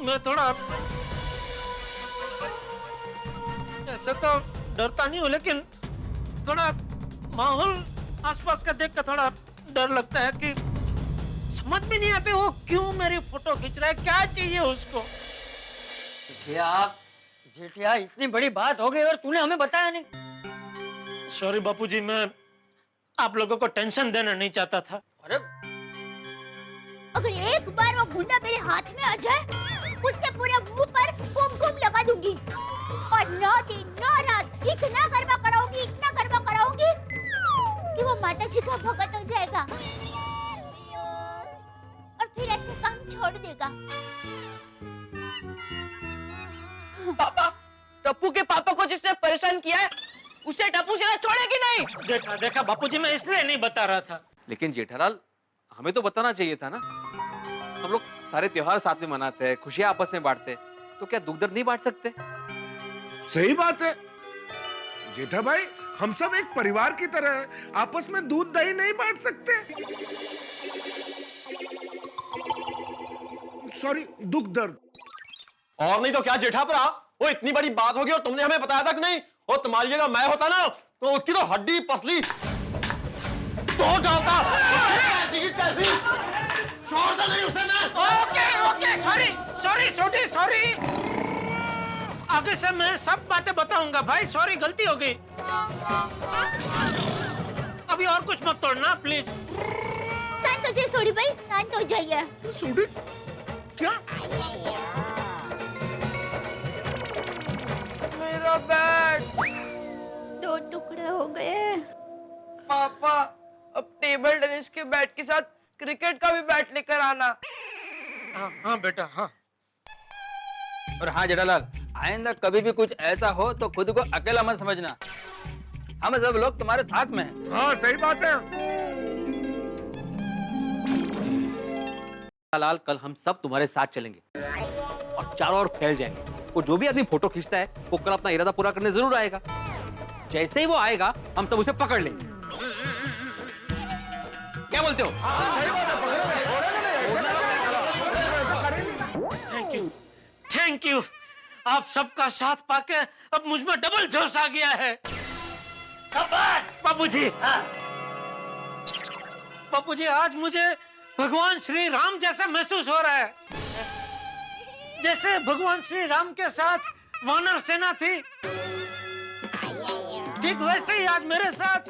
मैं थोड़ा ऐसे तो डरता नहीं हूँ, लेकिन थोड़ा माहौल आसपास का देख कर थोड़ा डर लगता है कि समझ में नहीं आते वो क्यों मेरी फोटो खींच रहा है, क्या चाहिए उसको। जेठिया इतनी बड़ी बात हो गई और तूने हमें बताया नहीं। सॉरी बापूजी, मैं आप लोगों को टेंशन देना नहीं चाहता था। अरे अगर एक बार वो गुंडा मेरे हाथ में आ जाए, उसके पूरे मुंह पर कुमकुम लगा दूंगी और 9 दिन 9 रात इतना गरबा कराऊंगी कि वो माता जी का भगत हो जाएगा और फिर ऐसे काम छोड़ देगा। पापा, टप्पू के पापा को जिसने परेशान किया है उसे टप्पू से छोड़ेगी नहीं। देखा देखा बापूजी, मैं इसलिए नहीं बता रहा था। लेकिन जेठालाल, हमें तो बताना चाहिए था ना। हम लोग सारे त्योहार साथ में मनाते हैं, खुशियां आपस में बांटते हैं, तो क्या दुख दर्द नहीं बांट सकते? सही बात है जेठा भाई, हम सब एक परिवार की तरह हैं, आपस में दूध दही नहीं बांट सकते? सॉरी, दुख दर्द। और नहीं तो क्या जेठा भरा, वो इतनी बड़ी बात होगी और तुमने हमें बताया था कि नहीं? और तुम्हारी जगह मैं होता ना तो उसकी तो हड्डी पसली तोड़ डालता। ऐसी की तैसी छोड़ता नहीं उसे मैं। Okay, sorry. आगे से मैं सब बातें बताऊंगा भाई, सॉरी, गलती हो गई। अभी और कुछ मत तोड़ना प्लीज। शांत हो जाइए सोडी भाई, शांत हो जाइए। सोडी क्या? मेरा बैट 2 टुकड़े हो गए। पापा, अब टेबल टेनिस के बैट के साथ क्रिकेट का भी बैट लेकर आना। हाँ बेटा, हाँ। और हाँ जेठालाल, आइंदा कभी भी कुछ ऐसा हो तो खुद को अकेला मत समझना, हम सब लोग तुम्हारे साथ में हैं। हाँ सही बात है। जेठालाल, कल हम सब तुम्हारे साथ चलेंगे और चारों ओर फैल जाएंगे। वो जो भी आदमी फोटो खींचता है वो कल अपना इरादा पूरा करने जरूर आएगा। जैसे ही वो आएगा हम सब उसे पकड़ लेंगे। क्या बोलते हो? Thank you. आप सबका साथ पाके अब मुझ में डबल जोश आ गया है। शाबाश बापूजी। बापूजी, आज मुझे भगवान श्री राम जैसा महसूस हो रहा है। जैसे भगवान श्री राम के साथ वानर सेना थी, ठीक वैसे ही आज मेरे साथ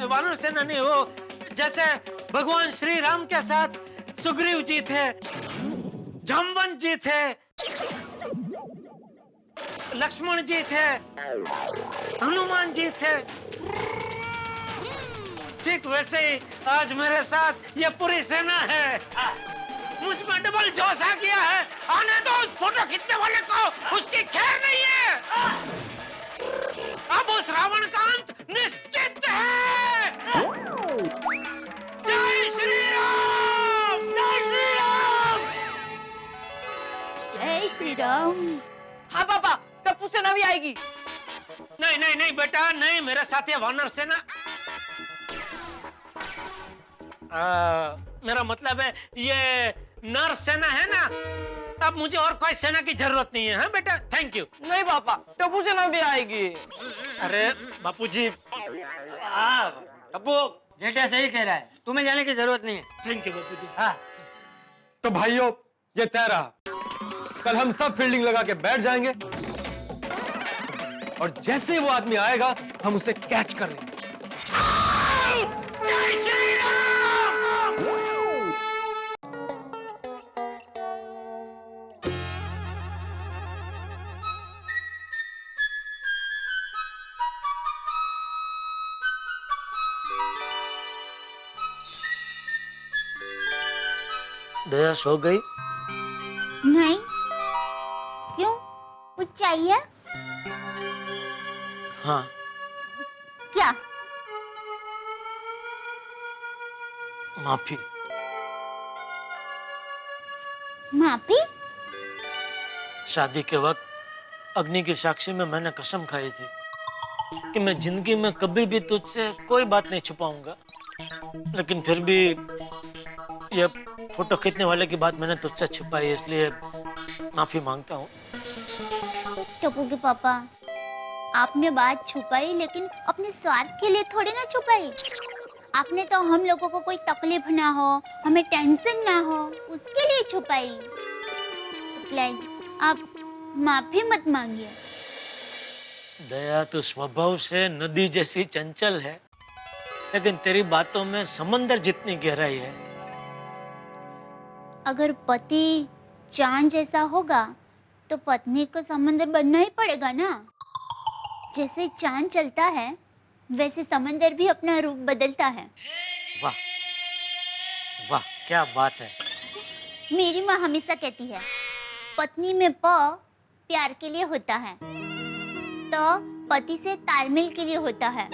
वानर सेना नहीं, वो जैसे भगवान श्री राम के साथ सुग्रीव जी थे, जामवंत जी थे, लक्ष्मण जी थे, हनुमान जी थे, ठीक वैसे ही आज मेरे साथ ये पूरी सेना है। मुझ में डबल जोश आ गया है। आने दो उस फोटो खींचने वाले को, उसकी खैर नहीं है। अब उस रावण का अंत निश्चित है। जय श्री राम, जय श्री राम, जय श्री राम। हाँ पापा, टप्पू सेना भी आएगी। नहीं बेटा, नहीं, मेरे साथ ये वानर सेना। मेरा मतलब है ये नर सेना है ना, अब मुझे और कोई सेना की जरूरत नहीं है। हाँ बेटा, थैंक यू। नहीं पापा, टप्पू सेना भी आएगी। अरे बापूजी, टप्पू जेठा सही कह रहा है, तुम्हें जाने की जरूरत नहीं है। थैंक यू बापूजी। हाँ, तो भाइयों, ये तय रहा, कल हम सब फील्डिंग लगा के बैठ जाएंगे और जैसे ही वो आदमी आएगा हम उसे कैच कर लेंगे। जय श्री राम। दया सो गई? नहीं, क्यों? कुछ चाहिए? हाँ। क्या? माफी। माफी? शादी के वक्त अग्नि की साक्षी में मैंने कसम खाई थी कि मैं जिंदगी में कभी भी तुझसे कोई बात नहीं छुपाऊंगा, लेकिन फिर भी ये फोटो खींचने वाले की बात मैंने तुझसे छुपाई, इसलिए माफी मांगता हूँ। टप्पू के पापा, आपने बात छुपाई लेकिन अपने स्वार्थ के लिए थोड़ी ना छुपाई। आपने तो हम लोगों को कोई तकलीफ ना हो, हमें टेंशन ना हो, उसके लिए छुपाई। प्लीज आप माफी मत मांगिए। दया तो स्वभाव से नदी जैसी चंचल है, लेकिन तेरी बातों में समंदर जितनी गहराई है। अगर पति चांद जैसा होगा तो पत्नी को समंदर बनना ही पड़ेगा ना। जैसे चांद चलता है वैसे समंदर भी अपना रूप बदलता है। वाह वाह, क्या बात है। मेरी माँ हमेशा कहती है पत्नी में प प्यार के लिए होता है, तो पति से तालमेल के लिए होता है,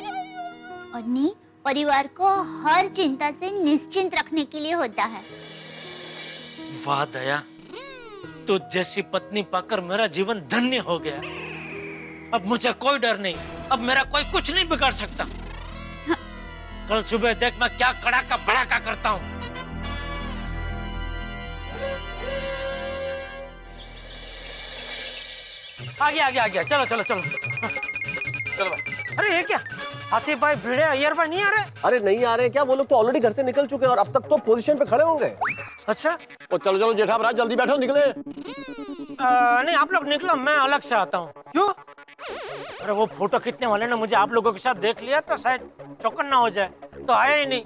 और नी परिवार को हर चिंता से निश्चिंत रखने के लिए होता है। वाह दया, तो जैसी पत्नी पाकर मेरा जीवन धन्य हो गया। अब मुझे कोई डर नहीं, अब मेरा कोई कुछ नहीं बिगाड़ सकता। कल सुबह देख मैं क्या कड़ाका भड़ाका करता हूँ। आगे चलो चलो चलो चलो भाई। अरे ये क्या, हाथी भाई भिड़े अय्यर भाई नहीं आ रहे? अरे नहीं आ रहे क्या? वो लोग तो ऑलरेडी घर से निकल चुके हैं और अब तक तो पोजीशन पे खड़े होंगे। अच्छा तो चलो चलो जेठाभरा, जल्दी बैठो, निकले। नहीं आप लोग निकलो, मैं अलग से आता हूँ। क्यों? अरे वो फोटो खींचने वाले ने मुझे आप लोगों के साथ देख लिया तो शायद चौकन ना हो जाए, तो आया ही नहीं,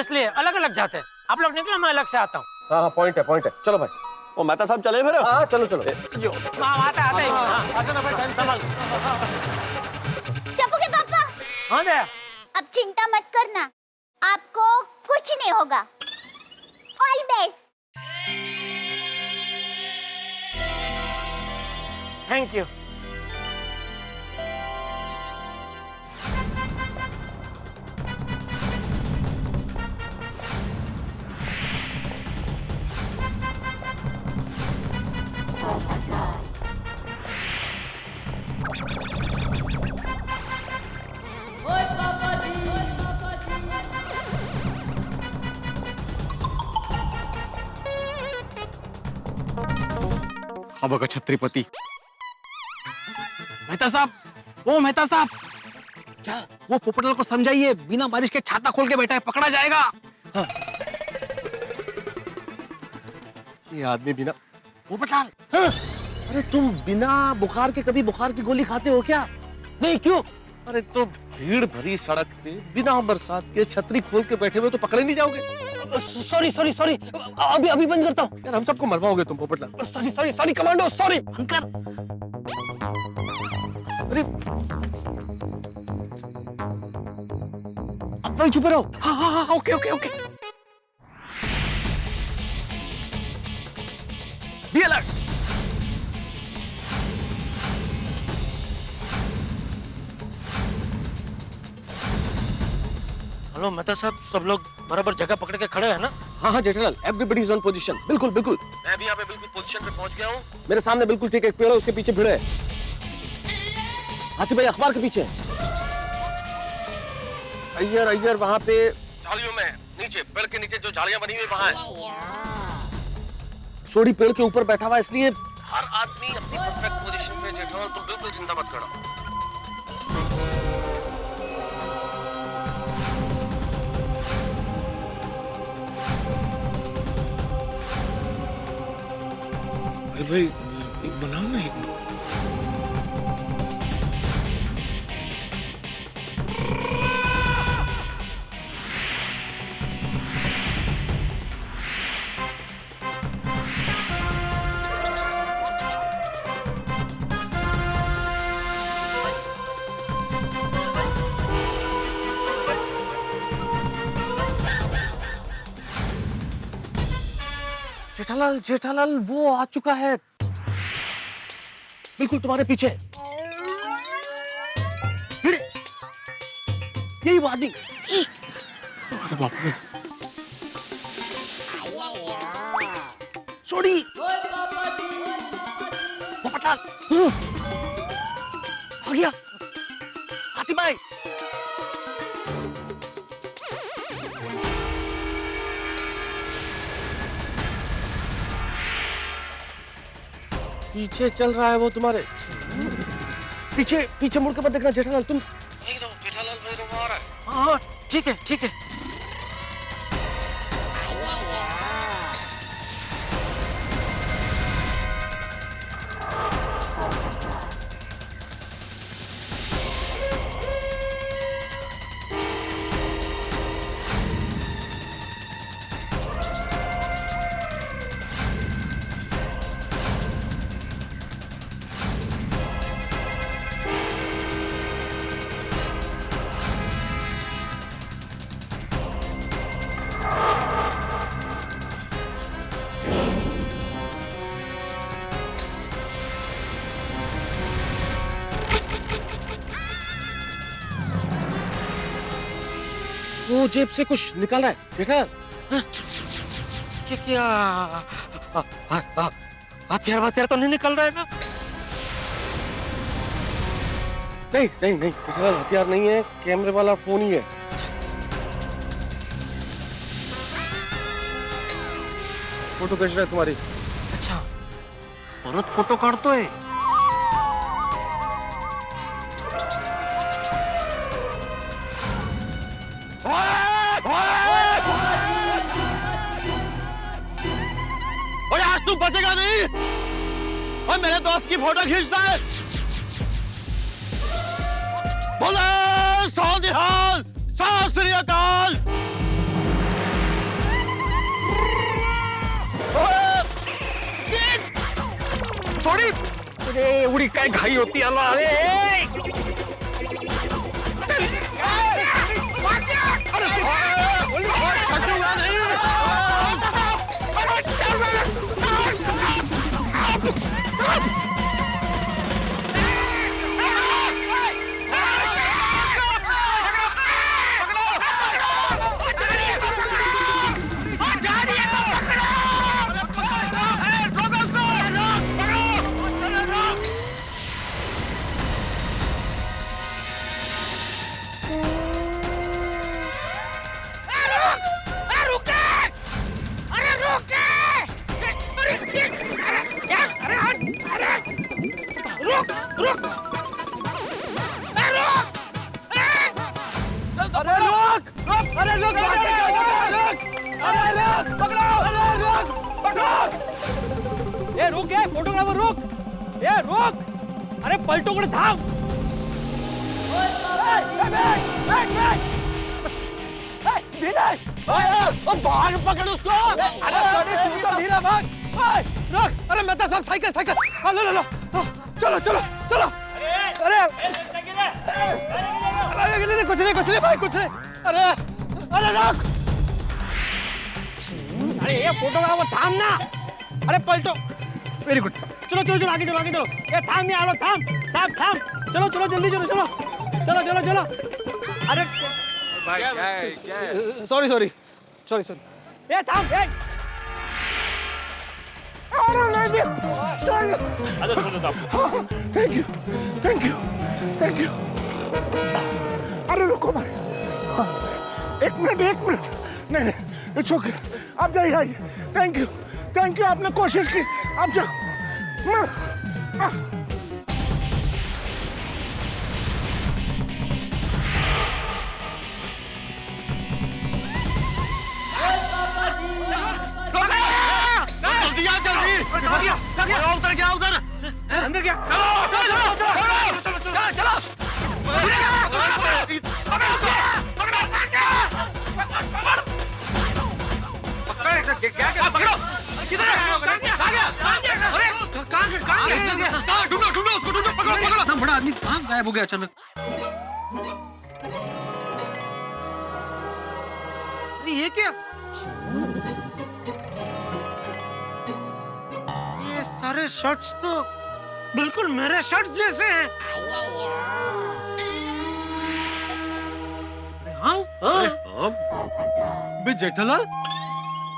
इसलिए अलग अलग जाते हैं। आप लोग निकलो, मैं अलग से आता हूँ। हाँ पॉइंट है। चलो भाई। ओ मेहता साहब चले फिर? हाँ चलो चलो। आता ही। आजा ना भाई, टाइम संभाल। टप्पू के पापा, हाँ दया, अब चिंता मत करना, आपको कुछ नहीं होगा। All best. Thank you. अब अगर छत्रपति मेहता साहब, ओ मेहता साहब, क्या वो पोपटलाल को समझाइए, बिना बारिश के छाता खोल के बैठा है, पकड़ा जाएगा। हाँ। ये आदमी बिना पोपटलाल, हाँ। अरे तुम बिना बुखार के कभी बुखार की गोली खाते हो क्या? नहीं, क्यों? अरे तो भीड़ भरी सड़क पे बिना बरसात के छतरी खोल के बैठे हुए तो पकड़े नहीं जाओगे? सॉरी अभी बंद करता हूँ। यार हम सबको मरवाओगे तुम पोपटलाल। Sorry commando, sorry. अंकर, अरे अब वही चुप रहो। हाँ okay. Be alert. Hello Mehta साहब, सब लोग बराबर जगह पकड़ के खड़े हैं ना? हाँ Jethalal, everybody is on position. बिल्कुल। मैं भी यहाँ पे बिल्कुल पोजीशन पे पहुंच गया हूँ। मेरे सामने बिल्कुल ठीक एक पेड़ है, उसके पीछे भीड़ है। हाथी भाई अखबार के पीछे। अय्यर वहाँ पे झाड़ियों में नीचे, पेड़ के नीचे जो झाड़ियाँ बनी हुई वहाँ है। सोडी पेड़ के ऊपर बैठा हुआ, इसलिए हर आदमी अपनी परफेक्ट पोजीशन पे। जेठालाल तुम बिल्कुल चिंता मत करो। अरे भाई एक बनाओ ना, एक जेठालाल वो आ चुका है, बिल्कुल तुम्हारे पीछे। यही वो आदमी। छोड़ी पोपटलाल आ गया। हाथी भाई पीछे चल रहा है वो तुम्हारे। पीछे पीछे मुड़ के मत देखना जेठालाल, तुम जेठालाल भाई तो आ रहा है। हाँ ठीक है ठीक है। वो जेब से कुछ निकाल रहा है जेठालाल। क्या क्या हथियार वथियार तो नहीं निकल रहा है ना? नहीं नहीं नहीं जेठालाल, हथियार नहीं है, कैमरे वाला फोन ही है। फोटो खींच रहा है तुम्हारी। अच्छा औरत फोटो काटतो है। और आज तू बचेगा नहीं। और मेरे दोस्त की फोटो खींचता है। बोले सोनिहाल सत श्री अकाल। थोड़ी अरे उड़ी काय घाई होती है अल्लाह। ए रुक, ए फोटोग्राफर रुक, ए रुक, अरे पलटो को थाम। भाग पकड़ उसको। धीरे भाग। रुक, अरे मेहता साहब साइकिल साइकिल लो लो लो, चलो चलो चलो। अरे कुछ नहीं भाई कुछ नहीं। अरे अरे रुक, अरे ये फोटोग्राफर थाम ना। अरे पलटो, वेरी गुड। चलो चलो चलो आगे चलो आगे चलो। ये थाम नहीं आलो, थाम थाम थाम। चलो चलो जल्दी चलो चलो चलो चलो चलो। अरे भाई क्या है? Sorry sorry sorry sorry. ये थाम ए। अरे नहीं thank you thank you thank you. अरे रुको भाई, एक मिनट। नहीं नहीं इट्स ओके, आप जाइए। थैंक यू आपने कोशिश की, आप जाओ। जल्दी आ जल्दी। उधर क्या उधर अंदर क्या। चलो क्या पकड़ो। किधर ढूंढो उसको, ढूंढो, पकड़ो। बड़ा आदमी कहाँ गायब हो गया अचानक? ये क्या? ये सारे शर्ट्स तो बिल्कुल मेरे शर्ट्स जैसे हैं। बे जेठालाल,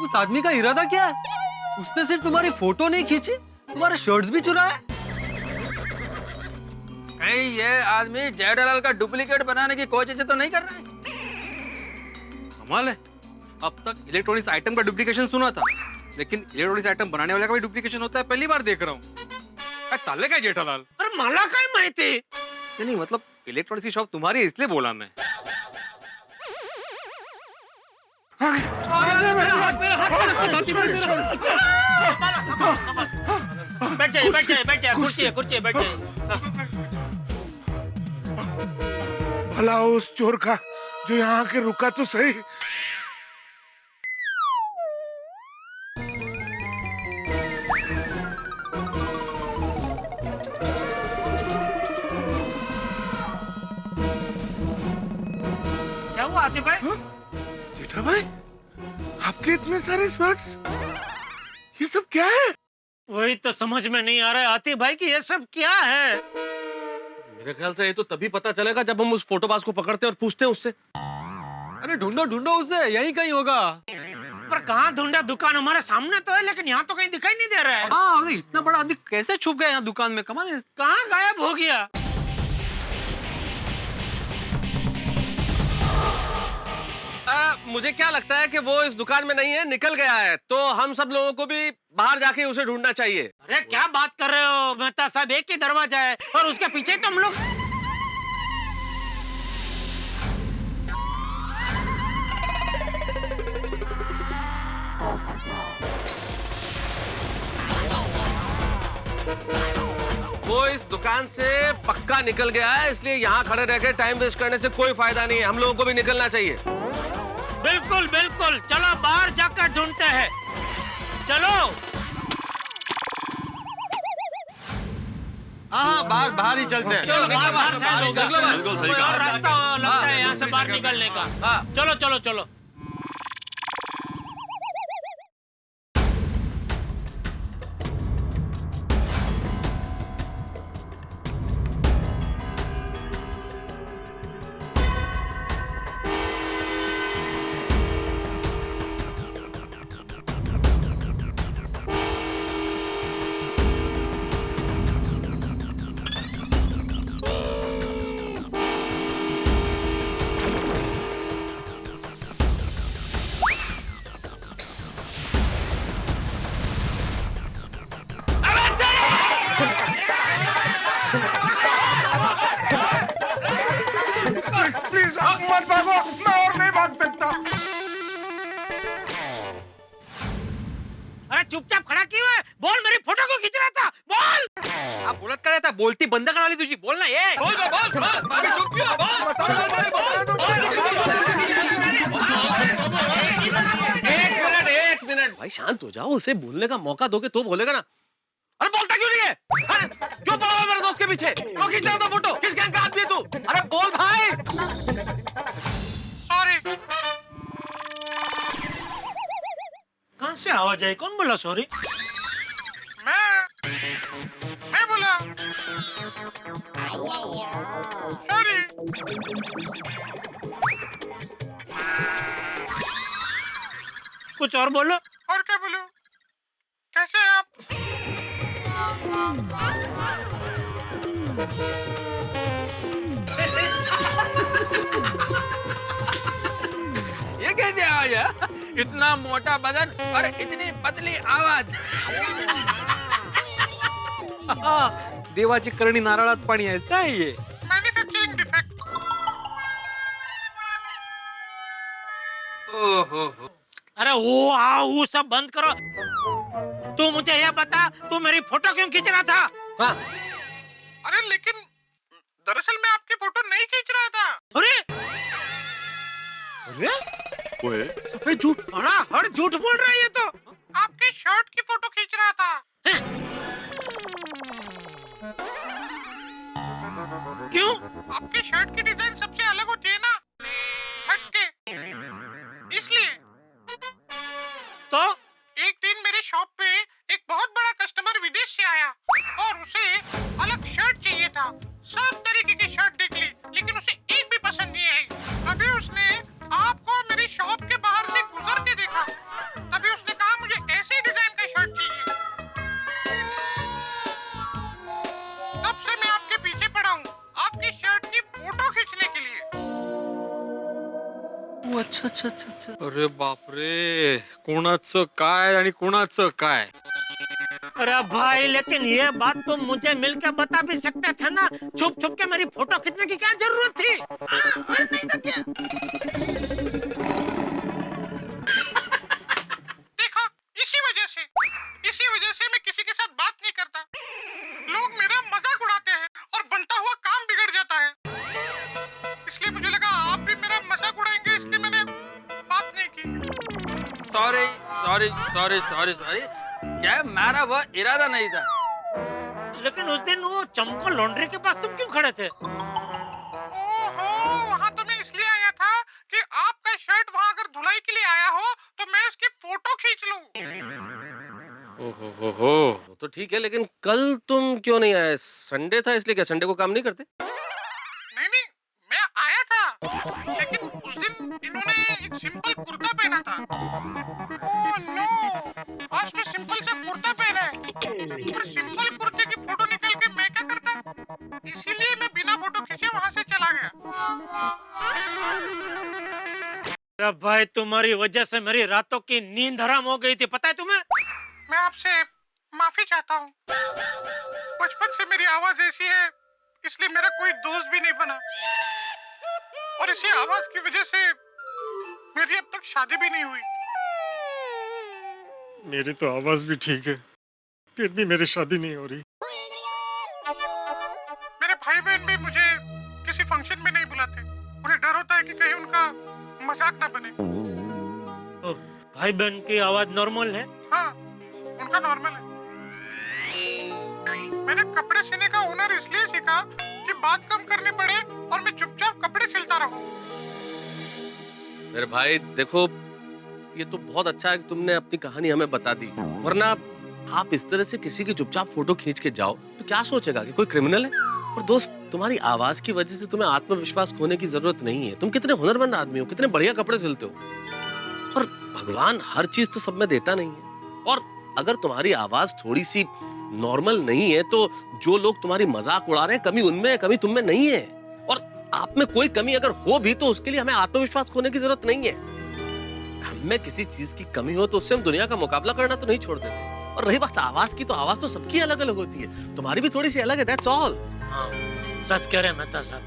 उस आदमी का इरादा क्या है? उसने सिर्फ तुम्हारी फोटो नहीं खींची, तुम्हारे शर्ट्स भी चुराए। कहीं ये आदमी जेठालाल का डुप्लीकेट बनाने की कोशिश तो नहीं कर रहा है? कमाल है, अब तक इलेक्ट्रॉनिक्स आइटम का डुप्लीकेशन सुना था, लेकिन इलेक्ट्रॉनिक्स आइटम बनाने वाले का भी डुप्लीकेशन होता है, पहली बार देख रहा हूँ। ताले का जेठालाल? अरे मला काय माहिती? नहीं मतलब इलेक्ट्रॉनिक्स की शॉप तुम्हारी है इसलिए बोला मैं। बैठ जाइए, बैठ जाइए, बैठ जाइए, कुर्सी है, बैठ जाइए। भला उस चोर का जो यहाँ के रुका तो सही। क्या हुआ आतिफ भाई? जेठा भाई, आपके इतने सारे शर्ट्स, ये सब क्या है? वही तो समझ में नहीं आ रहा है आतिफ भाई कि ये सब क्या है। मेरे ख्याल से ये तो तभी पता चलेगा जब हम उस फोटोबाज को पकड़ते हैं और पूछते हैं उससे। अरे ढूंढो ढूंढो उसे, यहीं कहीं होगा। पर कहाँ ढूंढा? दुकान हमारे सामने तो है, लेकिन यहाँ तो कहीं दिखाई नहीं दे रहा है। हाँ, अरे इतना बड़ा आदमी कैसे छुप गया यहाँ दुकान में? कमाल है। कहाँ गायब हो गया? मुझे क्या लगता है कि वो इस दुकान में नहीं है, निकल गया है। तो हम सब लोगों को भी बाहर जाके उसे ढूंढना चाहिए। अरे क्या बात कर रहे हो मेहता साहब, एक ही दरवाजा है और उसके पीछे तो हम लोग। वो इस दुकान से पक्का निकल गया है, इसलिए यहाँ खड़े रह के टाइम वेस्ट करने से कोई फायदा नहीं है। हम लोगों को भी निकलना चाहिए। बिल्कुल बिल्कुल, चलो बाहर जाकर ढूंढते हैं। चलो। हाँ, बाहर ही चलते हैं। चलो बाहर शायद होगा। कोई और रास्ता लगता है यहाँ से बाहर निकलने का। चलो चलो चलो। प्लीज मत भागो, मैं और नहीं भाग सकता। अरे चुपचाप खड़ा क्यों है? बोल, मेरी फोटो क्यों खींच रहा था? बोल। आप बोलत का रहता, बोलती बंद करा ली तुझी। बोलना ये। बोल बोल बोल, चुप क्यों? एक मिनट भाई, शांत हो जाओ। उसे बोलने का मौका दोगे तो बोलेगा ना। अरे बोलता क्यों नहीं है? क्यों पड़ा हुआ मेरे दोस्त के पीछे? क्यों खींच रहा था फोटो? किस गैंग का आदमी है तू? अरे बोल भाई। सॉरी। कहाँ से आवाज आई? कौन बोला सॉरी? मैं बोला सॉरी। कुछ और बोलो। और क्या बोलूं? कैसे हैं आप? ये कैसे आवाज है? इतना मोटा बदन और इतनी पतली आवाज। देवाची करणी नारळात पाणी आहे, ऐसा है ये। Manufacturing defect. ओहो, अरे वो वो सब बंद करो। तू मुझे ये बता, तू मेरी फोटो क्यों खींच रहा था? हाँ। अरे लेकिन दरअसल मैं आपकी फोटो नहीं खींच रहा था। अरे ओए, सफेद झूठ, हड़ झूठ बोल रहा है ये तो। आपके शर्ट की फोटो खींच रहा था। क्यों? आपके शर्ट की डिजाइन सबसे अलग होती है ना, हटके, इसलिए। तो एक दिन मेरे शॉप पे एक बहुत बड़ा कस्टमर विदेश से आया और उसे अलग शर्ट चाहिए था। सब तरीके की शर्ट देख ली, लेकिन उसे एक भी पसंद नहीं आई। अभी उसने शॉप के बाहर से गुजरते देखा, तभी उसने कहा मुझे ऐसे डिजाइन का शर्ट चाहिए। तब से मैं आपके पीछे पड़ा हूँ, आपकी शर्ट की फोटो खींचने के लिए। अच्छा। अरे बापरे, कोणाचं काय आणि कोणाचं काय? अरे भाई, लेकिन ये बात तुम मुझे मिलकर बता भी सकते थे ना। छुप छुप के मेरी फोटो खींचने की क्या जरूरत थी? अरे नहीं तो क्या? देखो, इसी वजह से मैं किसी के साथ बात नहीं करता। लोग मेरा मजाक उड़ाते हैं और बनता हुआ काम बिगड़ जाता है। इसलिए मुझे लगा आप भी मेरा मजाक उड़ाएंगे, इसलिए मैंने बात नहीं की। सॉरी। क्या मेरा वो इरादा नहीं था। लेकिन उस दिन वो चमको लॉन्ड्री के पास तुम क्यों खड़े थे? ओहो, वहाँ तो मैं इसलिए आया था कि आपका शर्ट वहाँ अगर धुलाई के लिए आया हो तो मैं उसकी फोटो खींच लूं। ओहो, तो ठीक है, लेकिन कल तुम क्यों नहीं आए? संडे था इसलिए क्या संडे को काम नहीं करते? नहीं, मैं आया था, लेकिन उस दिन इन्होंने एक सिंपल कुर्ता पहना था। ओह नो, आज तो सिंपल सा कुर्ता पहना है, पर सिंपल कुर्ते की फोटो निकाल के मैं क्या करता? इसीलिए मैं बिना फोटो खींचे वहाँ से चला गया। अरे भाई, तुम्हारी वजह से मेरी रातों की नींद हराम हो गई थी, पता है तुम्हें? मैं आपसे माफी चाहता हूँ। बचपन से मेरी आवाज ऐसी है, इसलिए मेरा कोई दोस्त भी नहीं बना, और इसी आवाज की वजह से मेरी अब तक शादी भी नहीं हुई। मेरी तो आवाज भी ठीक है, फिर भी मेरी शादी नहीं हो रही। मेरे भाई बहन भी मुझे किसी फंक्शन में नहीं बुलाते, उन्हें डर होता है कि कहीं उनका मजाक ना बने। तो भाई बहन की आवाज नॉर्मल है? हाँ, उनका नॉर्मल है। मैंने कपड़े सीने का हुनर इसलिए सीखा कि बात कम करनी पड़े और मैं चुपचाप कपड़े सिलता रहूं। मेरे भाई देखो, ये तो बहुत अच्छा है कि तुमने अपनी कहानी हमें बता दी, वरना आप इस तरह से किसी की चुपचाप फोटो खींच के जाओ तो क्या सोचेगा कि कोई क्रिमिनल है। और दोस्त, तुम्हारी आवाज की वजह से तुम्हें आत्मविश्वास खोने की जरूरत नहीं है। तुम कितने हुनरमंद आदमी हो, कितने बढ़िया कपड़े सिलते हो, और भगवान हर चीज तो सब में देता नहीं है। और अगर तुम्हारी आवाज थोड़ी सी नॉर्मल नहीं है तो जो लोग तुम्हारी मजाक उड़ा रहे हैं, कमी उनमें है, कमी तुम में नहीं है। और आप में कोई कमी अगर हो भी तो उसके लिए हमें आत्मविश्वास खोने की जरूरत नहीं है। हमें किसी चीज की कमी हो तो उससे हम दुनिया का मुकाबला करना तो नहीं छोड़ देते। और रही बात आवाज की, तो आवाज तो सबकी अलग अलग होती है, तुम्हारी भी थोड़ी सी अलग है, दैट्स ऑल। हाँ, सच कह रहे मेहता साहब।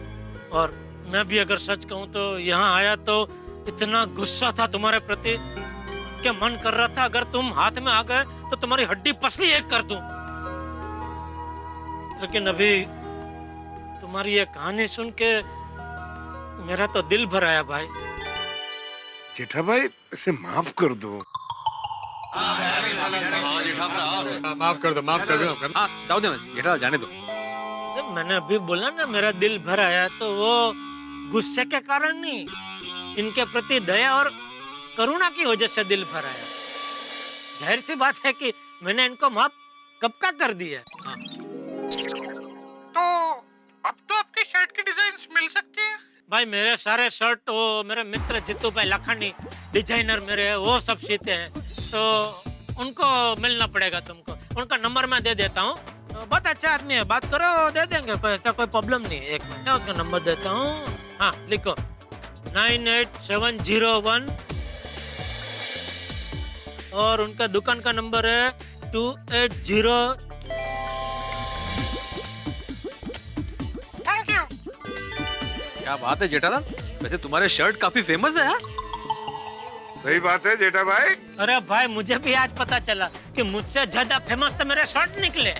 और मैं भी अगर सच कहूँ तो यहाँ आया तो इतना गुस्सा था तुम्हारे प्रति कि मन कर रहा था अगर तुम हाथ में आ गए तो तुम्हारी हड्डी पसली एक कर दूं। लेकिन अभी तुम्हारी ये कहानी सुन के मेरा तो दिल भर आया भाई। जेठा भाई, इसे माफ कर दो। माफ कर दो। हाँ, जाओ देना जेठालाल, जाने दो। अरे मैंने अभी बोला ना मेरा दिल भर आया, तो वो गुस्से के कारण नहीं, इनके प्रति दया और करुणा की वजह से दिल भर आया। जाहिर सी बात है कि मैंने इनको माफ कब का कर दिया। हाँ। तो अब तो आपकी शर्ट की डिजाइन्स मिल सकती है? भाई मेरे सारे शर्ट वो मेरे मित्र जितू भाई लाखानी डिजाइनर मेरे हैं, वो सब सीते हैं, तो उनको मिलना पड़ेगा तुमको। उनका नंबर मैं दे देता हूँ, तो बहुत अच्छा आदमी है, बात करो, दे देंगे, कोई ऐसा कोई प्रॉब्लम नहीं है। एक मिनट, उसका नंबर देता हूँ। हाँ, लिखो 98701, और उनका दुकान का नंबर है 280। Thank you. क्या बात है जेठालाल, वैसे तुम्हारे शर्ट काफी फेमस है। सही बात है जेठा भाई। अरे भाई, मुझे भी आज पता चला कि मुझसे ज्यादा फेमस तो मेरे शर्ट निकले।